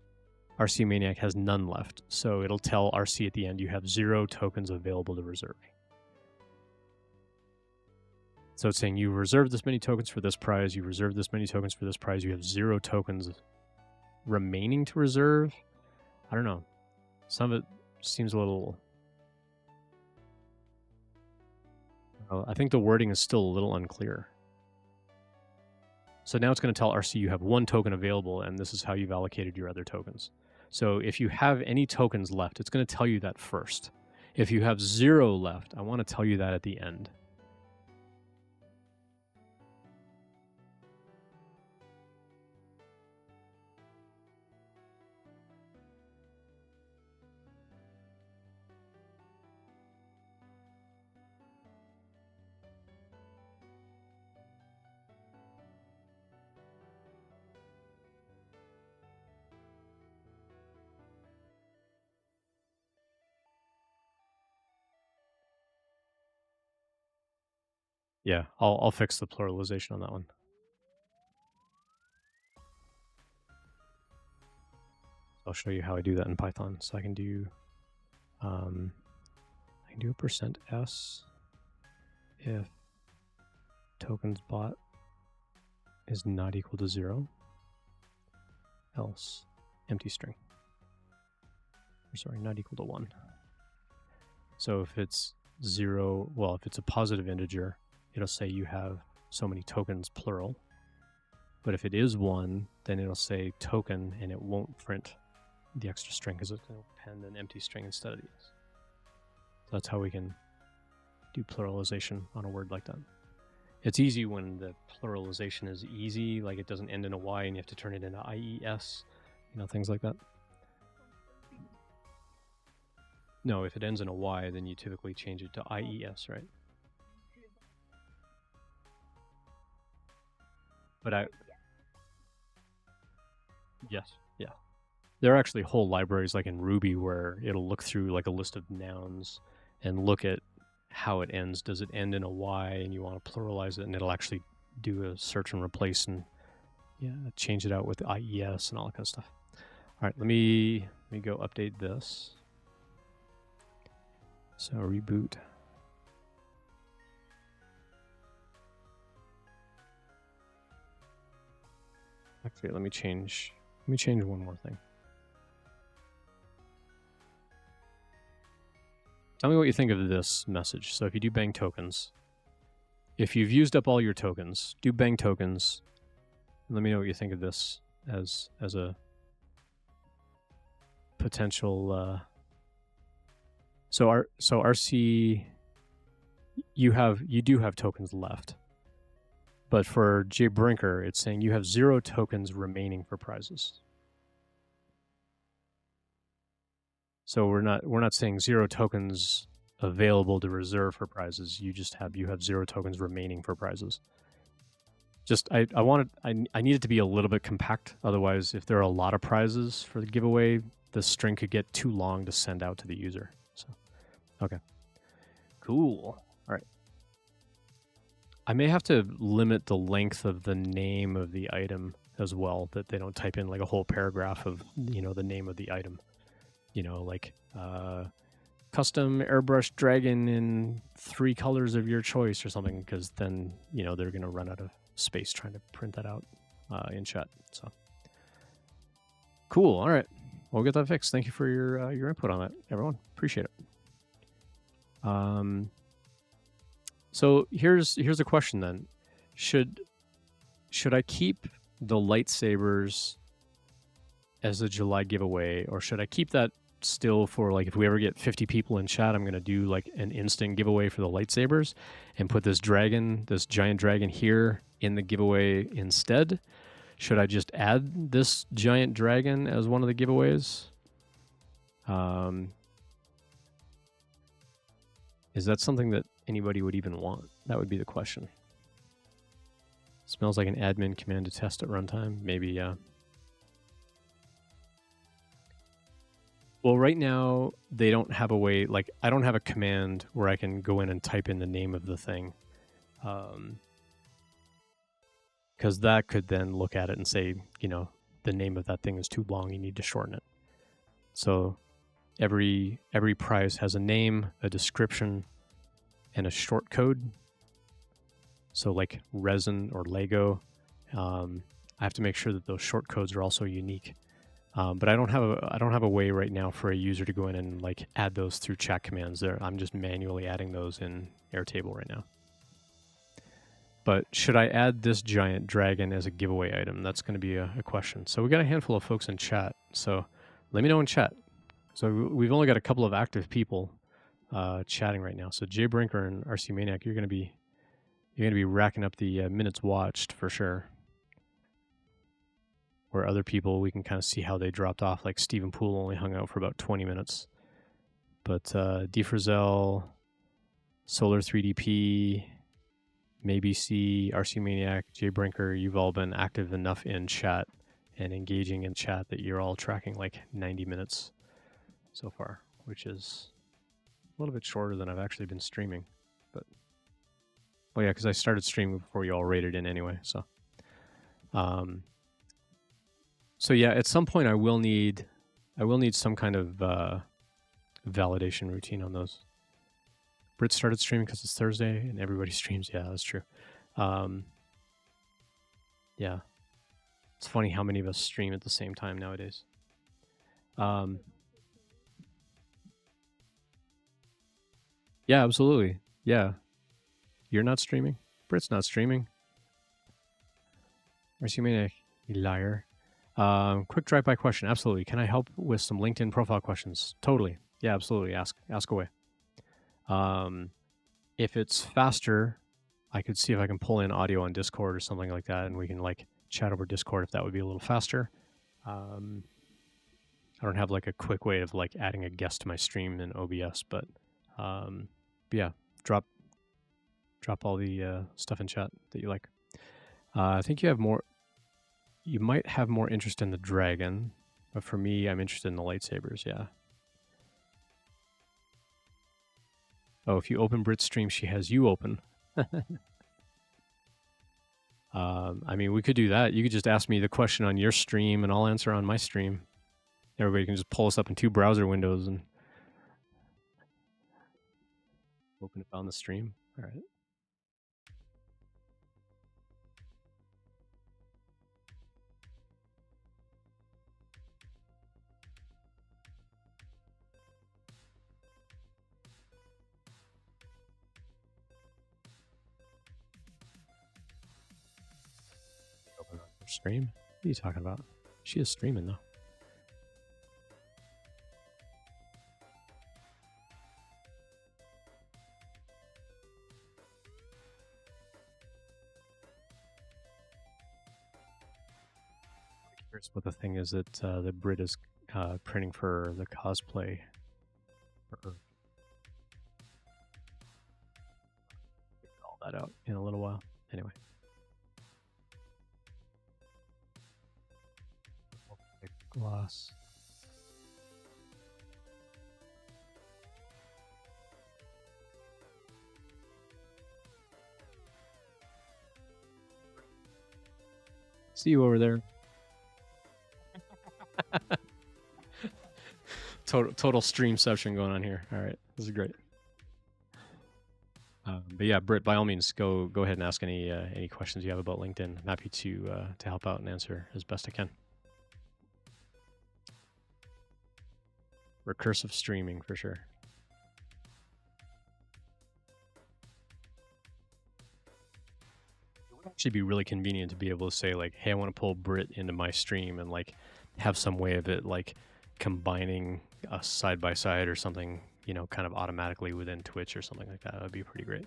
RC Maniac has none left. So it'll tell RC at the end you have 0 tokens available to reserve. So it's saying you reserved this many tokens for this prize, you reserved this many tokens for this prize, you have 0 tokens remaining to reserve. I don't know. Some of it seems a little... I think the wording is still a little unclear. So now it's going to tell RC you have 1 token available, and this is how you've allocated your other tokens. So if you have any tokens left, it's going to tell you that first. If you have 0 left, I want to tell you that at the end. Yeah, I'll fix the pluralization on that one. I'll show you how I do that in Python. So I can do a %s if tokens.bot is not equal to 0, else empty string. Or sorry, not equal to 1. So if it's 0, well, if it's a positive integer, it'll say you have so many tokens plural. But if it is 1, then it'll say token and it won't print the extra string because it's going to append an empty string instead of these. So that's how we can do pluralization on a word like that. It's easy when the pluralization is easy, like it doesn't end in a Y and you have to turn it into IES, things like that. No, if it ends in a Y, then you typically change it to IES, right? But yes, yeah. There are actually whole libraries like in Ruby where it'll look through like a list of nouns and look at how it ends. Does it end in a Y and you want to pluralize it, and it'll actually do a search and replace and change it out with IES and all that kind of stuff. All right, let me go update this. So reboot. Actually, let me change one more thing. Tell me what you think of this message. So if you do bang tokens, if you've used up all your tokens, do bang tokens. Let me know what you think of this as a potential. So RC, you do have tokens left. But for JBrinker, it's saying you have 0 tokens remaining for prizes. So we're not saying 0 tokens available to reserve for prizes. You have 0 tokens remaining for prizes. Just I need it to be a little bit compact. Otherwise, if there are a lot of prizes for the giveaway, the string could get too long to send out to the user. So, okay, cool. All right. I may have to limit the length of the name of the item as well, that they don't type in like a whole paragraph of, the name of the item. Like custom airbrush dragon in 3 colors of your choice or something, because then, they're going to run out of space trying to print that out in chat. So cool. All right. We'll get that fixed. Thank you for your input on that, everyone. Appreciate it. So here's a question then. Should I keep the lightsabers as a July giveaway, or should I keep that still for like if we ever get 50 people in chat, I'm going to do like an instant giveaway for the lightsabers and put this dragon, this giant dragon here in the giveaway instead? Should I just add this giant dragon as one of the giveaways? Is that something that anybody would even want? That would be the question. Smells like an admin command to test at runtime. Maybe, yeah. Well, right now, they don't have a way, like, I don't have a command where I can go in and type in the name of the thing. Because that could then look at it and say, you know, the name of that thing is too long, you need to shorten it. So every prize has a name, a description, and a short code. So like resin or Lego, I have to make sure that those short codes are also unique. But I don't have a way right now for a user to go in and like add those through chat commands. There, I'm just manually adding those in Airtable right now. But should I add this giant dragon as a giveaway item? That's going to be a question. So we got a handful of folks in chat. So let me know in chat. So we've only got a couple of active people chatting right now. So Jay Brinker and RC Maniac, you're going to be racking up the minutes watched for sure. Where other people, we can kind of see how they dropped off. Like Stephen Poole only hung out for about 20 minutes. But D Frizzell, Solar 3DP, Maybe C, RC Maniac, Jay Brinker, you've all been active enough in chat and engaging in chat that you're all tracking like 90 minutes so far, which is a little bit shorter than I've actually been streaming. But oh yeah, because I started streaming before you all rated in anyway. So yeah, at some point I will need some kind of validation routine on those. Brit started streaming because it's Thursday and everybody streams. Yeah, that's true. Yeah, it's funny how many of us stream at the same time nowadays. Yeah, absolutely. Yeah, you're not streaming. Brit's not streaming. RC Maniac, you liar. Quick drive-by question. Absolutely. Can I help with some LinkedIn profile questions? Totally. Yeah, absolutely. Ask away. If it's faster, I could see if I can pull in audio on Discord or something like that, and we can like chat over Discord if that would be a little faster. I don't have like a quick way of like adding a guest to my stream in OBS, but yeah, drop all the stuff in chat that you like. I think you have more. You might have more interest in the dragon, but for me, I'm interested in the lightsabers. Yeah. Oh, if you open Brit's stream, she has you open. I mean, we could do that. You could just ask me the question on your stream, and I'll answer on my stream. Everybody can just pull us up in two browser windows and open it on the stream. All right. Open on her stream? What are you talking about? She is streaming, though. Here's what the thing is that the Brit is printing for the cosplay. Figure all that out in a little while. Anyway. Gloss. See you over there. Total stream session going on here. All right, this is great. But yeah, Britt, by all means, go ahead and ask any questions you have about LinkedIn. I'm happy to help out and answer as best I can. Recursive streaming for sure. actually be really convenient to be able to say like, hey, I want to pull Brit into my stream and like have some way of it like combining us side by side or something, you know, kind of automatically within Twitch or something like that. That would be pretty great.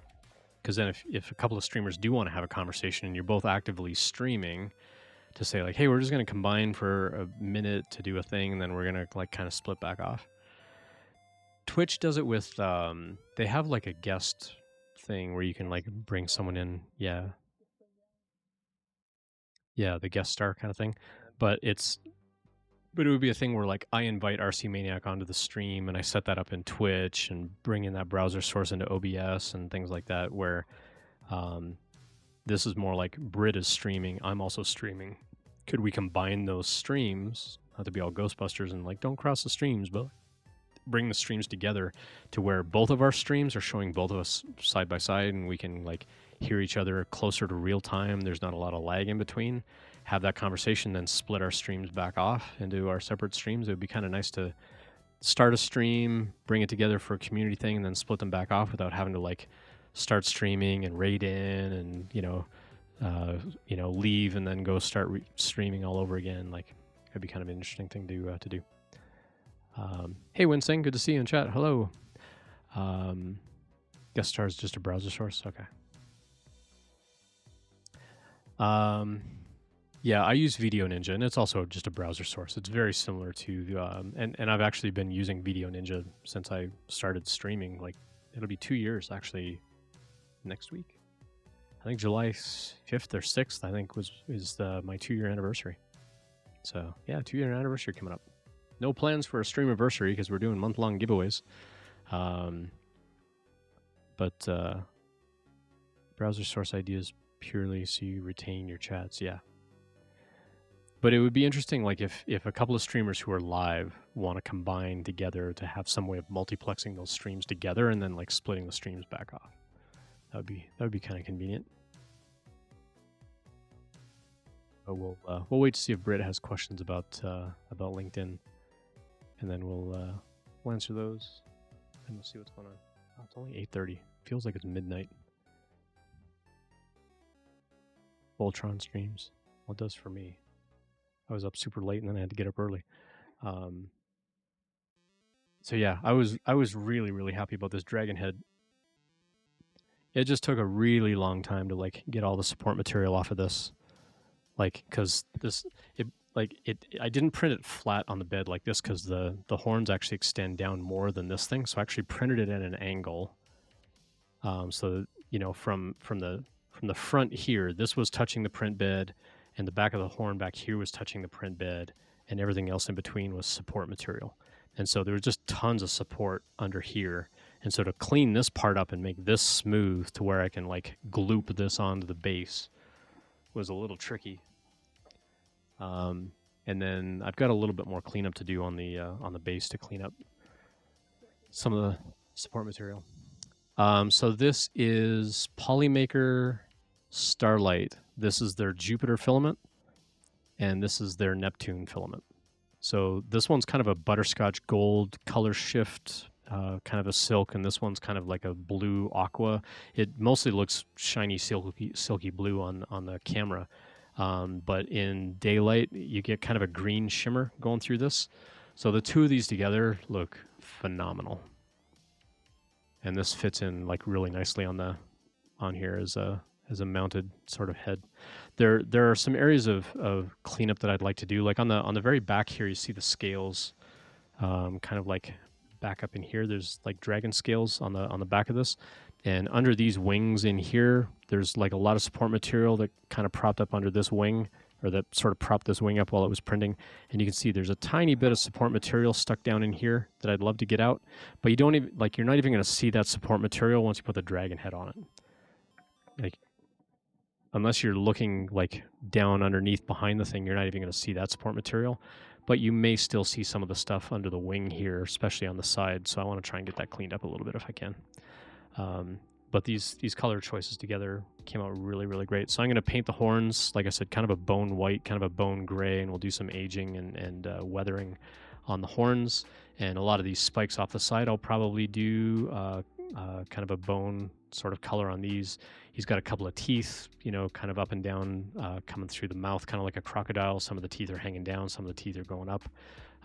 Because then if a couple of streamers do want to have a conversation and you're both actively streaming, to say like, hey, we're just going to combine for a minute to do a thing, and then we're going to like kind of split back off. Twitch does it with, they have like a guest thing where you can like bring someone in. Yeah. Yeah, the guest star kind of thing. But it would be a thing where like I invite RC Maniac onto the stream and I set that up in Twitch and bring in that browser source into OBS and things like that, where this is more like Brit is streaming, I'm also streaming. Could we combine those streams? Not to be all Ghostbusters and like don't cross the streams, but bring the streams together to where both of our streams are showing both of us side by side and we can like hear each other closer to real time. There's not a lot of lag in between. Have that conversation, then split our streams back off into our separate streams. It would be kind of nice to start a stream, bring it together for a community thing, and then split them back off without having to like start streaming and raid in and leave and then go start streaming all over again. Like, it'd be kind of an interesting thing to do. Hey, Winsing, good to see you in chat. Hello. Guest star is just a browser source. Okay. Yeah, I use Video Ninja, and it's also just a browser source. It's very similar to, and I've actually been using Video Ninja since I started streaming. Like, it'll be 2 years actually next week. I think July 5th or 6th, I think is my 2-year anniversary. So yeah, 2-year anniversary coming up. No plans for a stream anniversary because we're doing month-long giveaways. But browser source ideas purely so you retain your chats. Yeah. But it would be interesting, like if a couple of streamers who are live want to combine together to have some way of multiplexing those streams together and then like splitting the streams back off. That would be kind of convenient. But we'll wait to see if Britt has questions about LinkedIn, and then we'll answer those, and we'll see what's going on. Oh, it's only 8:30. Feels like it's midnight. Voltron streams. Well, it does for me. I was up super late and then I had to get up early. So yeah, I was really, really happy about this Dragon Head. It just took a really long time to like get all the support material off of this. Like, cause I didn't print it flat on the bed like this because the horns actually extend down more than this thing. So I actually printed it at an angle. So you know, from the front here, this was touching the print bed, and the back of the horn back here was touching the print bed, and everything else in between was support material. And so there was just tons of support under here. And so to clean this part up and make this smooth to where I can like gloop this onto the base was a little tricky. And then I've got a little bit more cleanup to do on the base to clean up some of the support material. So this is Polymaker Starlight. This is their Jupiter filament, and this is their Neptune filament. So this one's kind of a butterscotch gold color shift, kind of a silk, and this one's kind of like a blue aqua. It mostly looks shiny, silky blue on the camera, but in daylight, you get kind of a green shimmer going through this. So the two of these together look phenomenal. And this fits in like really nicely on here as a mounted sort of head. There are some areas of cleanup that I'd like to do. Like on the very back here, you see the scales, kind of like back up in here. There's like dragon scales on the back of this, and under these wings in here, there's like a lot of support material that kind of propped up under this wing, or that sort of propped this wing up while it was printing. And you can see there's a tiny bit of support material stuck down in here that I'd love to get out, but you don't even you're not even going to see that support material once you put the dragon head on it. Like, unless you're looking like down underneath behind the thing, you're not even going to see that support material, but you may still see some of the stuff under the wing here, especially on the side. So I want to try and get that cleaned up a little bit if I can. But these color choices together came out really, really great. So I'm going to paint the horns, like I said, kind of a bone white, kind of a bone gray, and we'll do some aging and weathering on the horns. And a lot of these spikes off the side, I'll probably do kind of a bone sort of color on these. He's got a couple of teeth, you know, kind of up and down, coming through the mouth, kind of like a crocodile. Some of the teeth are hanging down, some of the teeth are going up.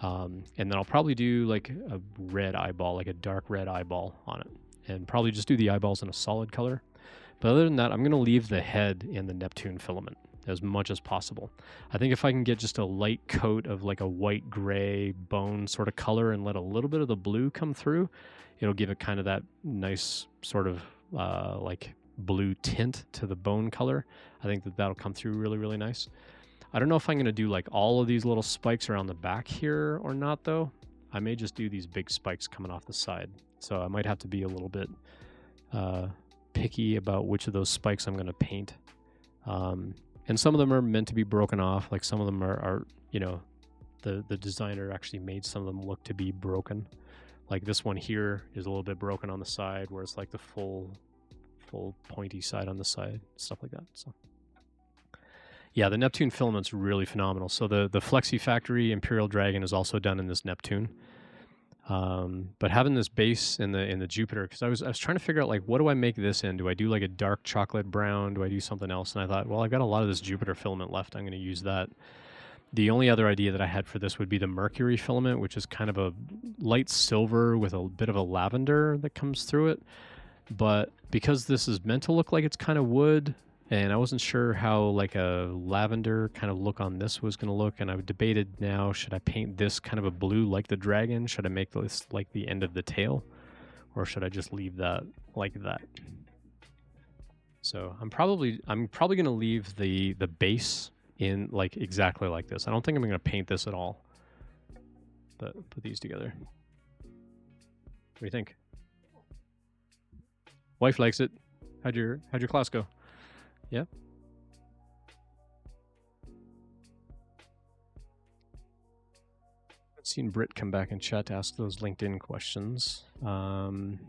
And then I'll probably do like a red eyeball, like a dark red eyeball on it, and probably just do the eyeballs in a solid color. But other than that, I'm going to leave the head in the Neptune filament as much as possible. I think if I can get just a light coat of like a white gray bone sort of color and let a little bit of the blue come through, it'll give it kind of that nice sort of like blue tint to the bone color. I think that that'll come through really, really nice. I don't know if I'm going to do like all of these little spikes around the back here or not though. I may just do these big spikes coming off the side. So I might have to be a little bit picky about which of those spikes I'm going to paint. And some of them are meant to be broken off. Like some of them are you know, the designer actually made some of them look to be broken. Like this one here is a little bit broken on the side, where it's like the full pointy side on the side, stuff like that. So yeah, the Neptune filament's really phenomenal. So the Flexi Factory Imperial Dragon is also done in this Neptune. But having this base in the Jupiter, because I was trying to figure out like, what do I make this in? Do I do like a dark chocolate brown? Do I do something else? And I thought, well, I've got a lot of this Jupiter filament left. I'm going to use that. The only other idea that I had for this would be the Mercury filament, which is kind of a light silver with a bit of a lavender that comes through it. But because this is meant to look like it's kind of wood, and I wasn't sure how like a lavender kind of look on this was going to look, and I've debated now, should I paint this kind of a blue like the dragon? Should I make this like the end of the tail? Or should I just leave that like that? So I'm probably going to leave the base in like exactly like this. I don't think I'm going to paint this at all, but put these together. What do you think? Wife likes it. How'd your class go? Yeah. I've seen Britt come back in chat to ask those LinkedIn questions. Really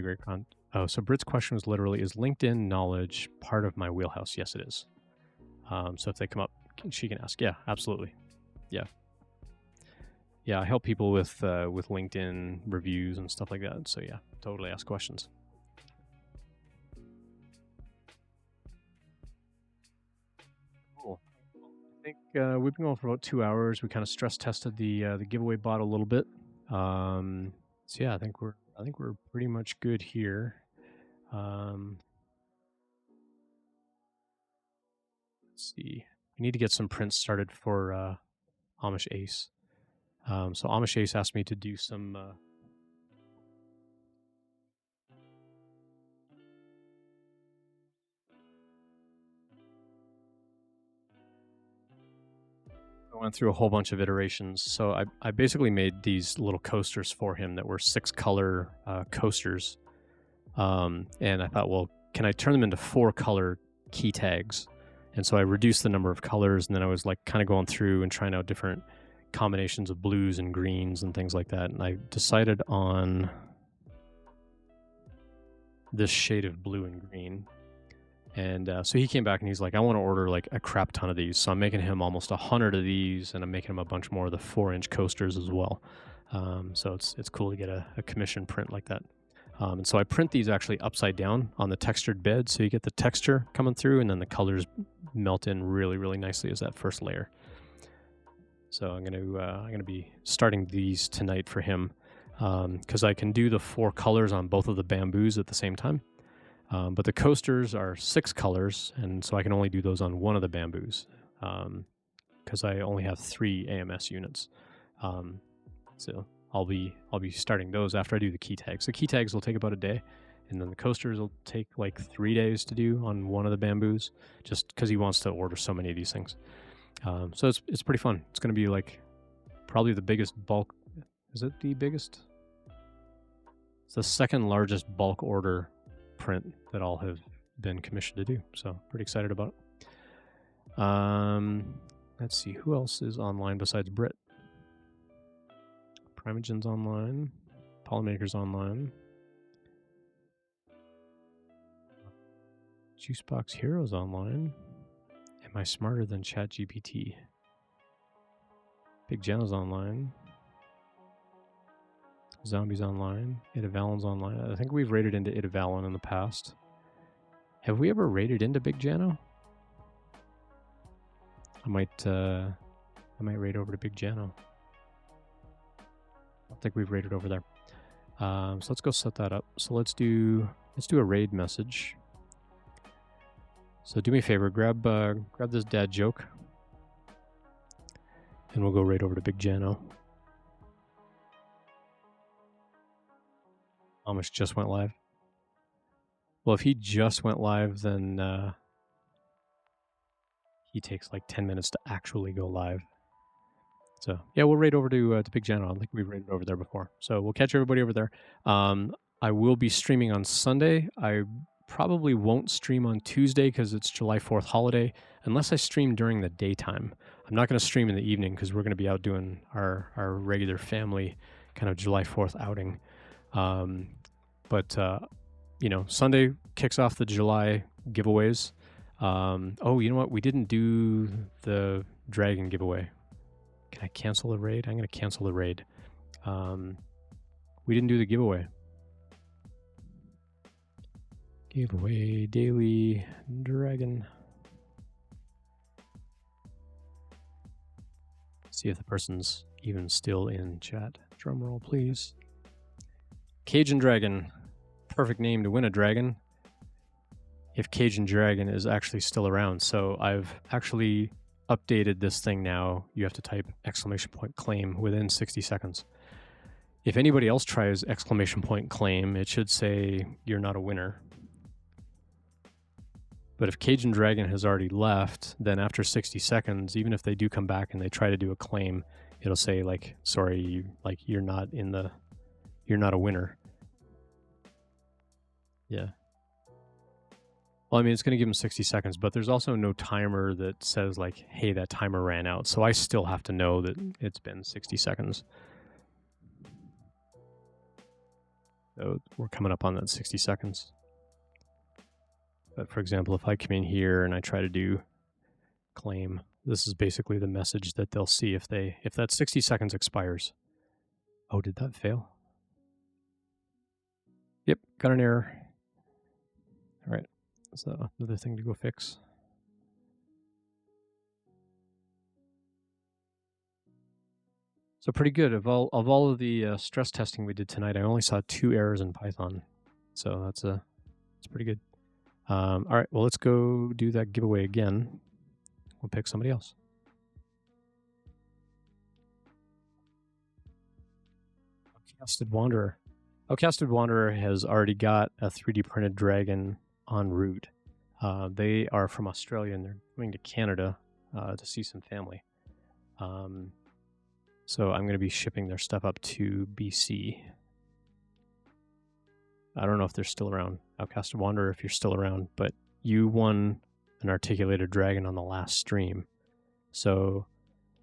great content. Oh, so Britt's question was literally, is LinkedIn knowledge part of my wheelhouse? Yes, it is. So if they come up, she can ask. Yeah, absolutely. Yeah. Yeah, I help people with LinkedIn reviews and stuff like that. So yeah, totally ask questions. Cool. I think we've been going for about 2 hours. We kind of stress tested the giveaway bot a little bit. So yeah, I think we're pretty much good here. Let's see. We need to get some prints started for Amish Ace. So Amish Ace asked me to do some I went through a whole bunch of iterations. So I basically made these little coasters for him that were 6-color coasters. And I thought, well, can I turn them into 4-color key tags? And so I reduced the number of colors, and then I was like kind of going through and trying out different combinations of blues and greens and things like that. And I decided on this shade of blue and green. And so he came back and he's like, I want to order like a crap ton of these. So I'm making him almost 100 of these, and I'm making him a bunch more of the 4-inch coasters as well. So it's cool to get a commission print like that. And so I print these actually upside down on the textured bed, so you get the texture coming through, and then the colors melt in really, really nicely as that first layer. So I'm gonna be starting these tonight for him, because I can do the 4 colors on both of the bamboos at the same time. But the coasters are 6 colors, and so I can only do those on one of the bamboos, because I only have 3 AMS units. So I'll be starting those after I do the key tags. The key tags will take about a day, and then the coasters will take like 3 days to do on one of the bamboos, just because he wants to order so many of these things. So it's pretty fun. It's going to be like probably the biggest bulk. Is it the biggest? It's the second largest bulk order print that I'll have been commissioned to do. So pretty excited about it. Let's see, who else is online besides Britt? Primogen's online. Polymaker's online. Juicebox Hero's online. Am I smarter than ChatGPT? Big Jenna's online. Zombies Online. Itavalon's online. I think we've raided into Itavalon in the past. Have we ever raided into Big Jano? I might raid over to Big Jano. I don't think we've raided over there. So let's go set that up. So let's do a raid message. So do me a favor, grab this dad joke, and we'll go right over to Big Jano. Amish just went live. Well, if he just went live, then he takes like 10 minutes to actually go live. So yeah, we'll raid over to Big Jano. I don't think we've raided over there before. So we'll catch everybody over there. I will be streaming on Sunday. I probably won't stream on Tuesday because it's July 4th holiday, unless I stream during the daytime. I'm not going to stream in the evening because we're going to be out doing our regular family kind of July 4th outing. But Sunday kicks off the July giveaways. Oh, you know what? We didn't do the dragon giveaway. Can I cancel the raid? I'm going to cancel the raid. We didn't do the giveaway. Giveaway daily dragon. See if the person's even still in chat. Drum roll, please. Cajun Dragon. Perfect name to win a dragon. If Cajun Dragon is actually still around. So I've actually updated this thing now. You have to type !claim within 60 seconds. If anybody else tries !claim, it should say you're not a winner. But if Cajun Dragon has already left, then after 60 seconds, even if they do come back and they try to do a claim, it'll say like, sorry, you're not a winner. Yeah. Well, I mean, it's going to give them 60 seconds, but there's also no timer that says like, hey, that timer ran out. So I still have to know that it's been 60 seconds. So we're coming up on that 60 seconds. But for example, if I come in here and I try to do claim, this is basically the message that they'll see if that 60 seconds expires. Oh, did that fail? Yep, got an error. All right, so another thing to go fix. So pretty good. Of all of the stress testing we did tonight, I only saw 2 errors in Python. So that's pretty good. All right, well, let's go do that giveaway again. We'll pick somebody else. Outcasted Wanderer. Outcasted Wanderer has already got a 3D printed dragon en route. They are from Australia and they're coming to Canada to see some family. So I'm going to be shipping their stuff up to BC. I don't know if they're still around. Outcasted Wanderer, if you're still around, but you won an articulated dragon on the last stream. So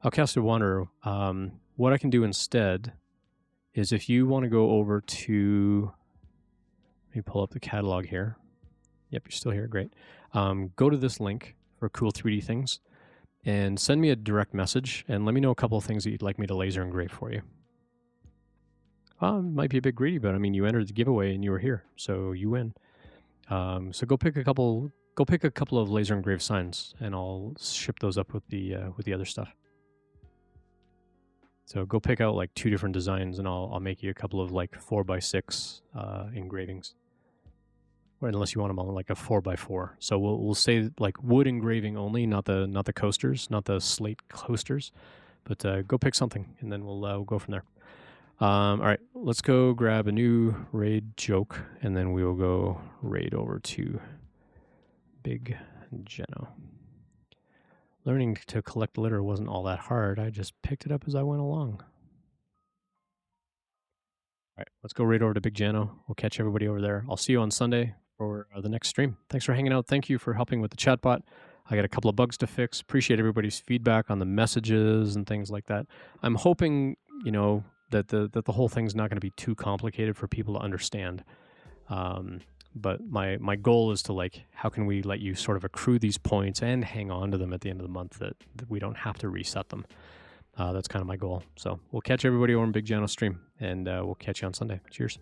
Outcasted Wanderer, what I can do instead is if you want to go over to, let me pull up the catalog here. Yep, you're still here, great. Go to this link for cool 3D things and send me a direct message and let me know a couple of things that you'd like me to laser engrave for you. Might be a bit greedy, but I mean, you entered the giveaway and you were here, so you win. So go pick a couple of laser engraved signs, and I'll ship those up with the other stuff. So go pick out like 2 different designs, and I'll make you a couple of like 4x6 engravings, or unless you want them on like a 4x4. So we'll say like wood engraving only, not the coasters, not the slate coasters, but go pick something, and then we'll go from there. All right, let's go grab a new raid joke, and then we will go raid over to Big Jano. Learning to collect litter wasn't all that hard. I just picked it up as I went along. All right, let's go raid over to Big Jano. We'll catch everybody over there. I'll see you on Sunday for the next stream. Thanks for hanging out. Thank you for helping with the chatbot. I got a couple of bugs to fix. Appreciate everybody's feedback on the messages and things like that. I'm hoping, that the whole thing's not going to be too complicated for people to understand. But my goal is to like, how can we let you sort of accrue these points and hang on to them at the end of the month that we don't have to reset them. That's kind of my goal. So we'll catch everybody over on Big Jano's stream, and we'll catch you on Sunday. Cheers.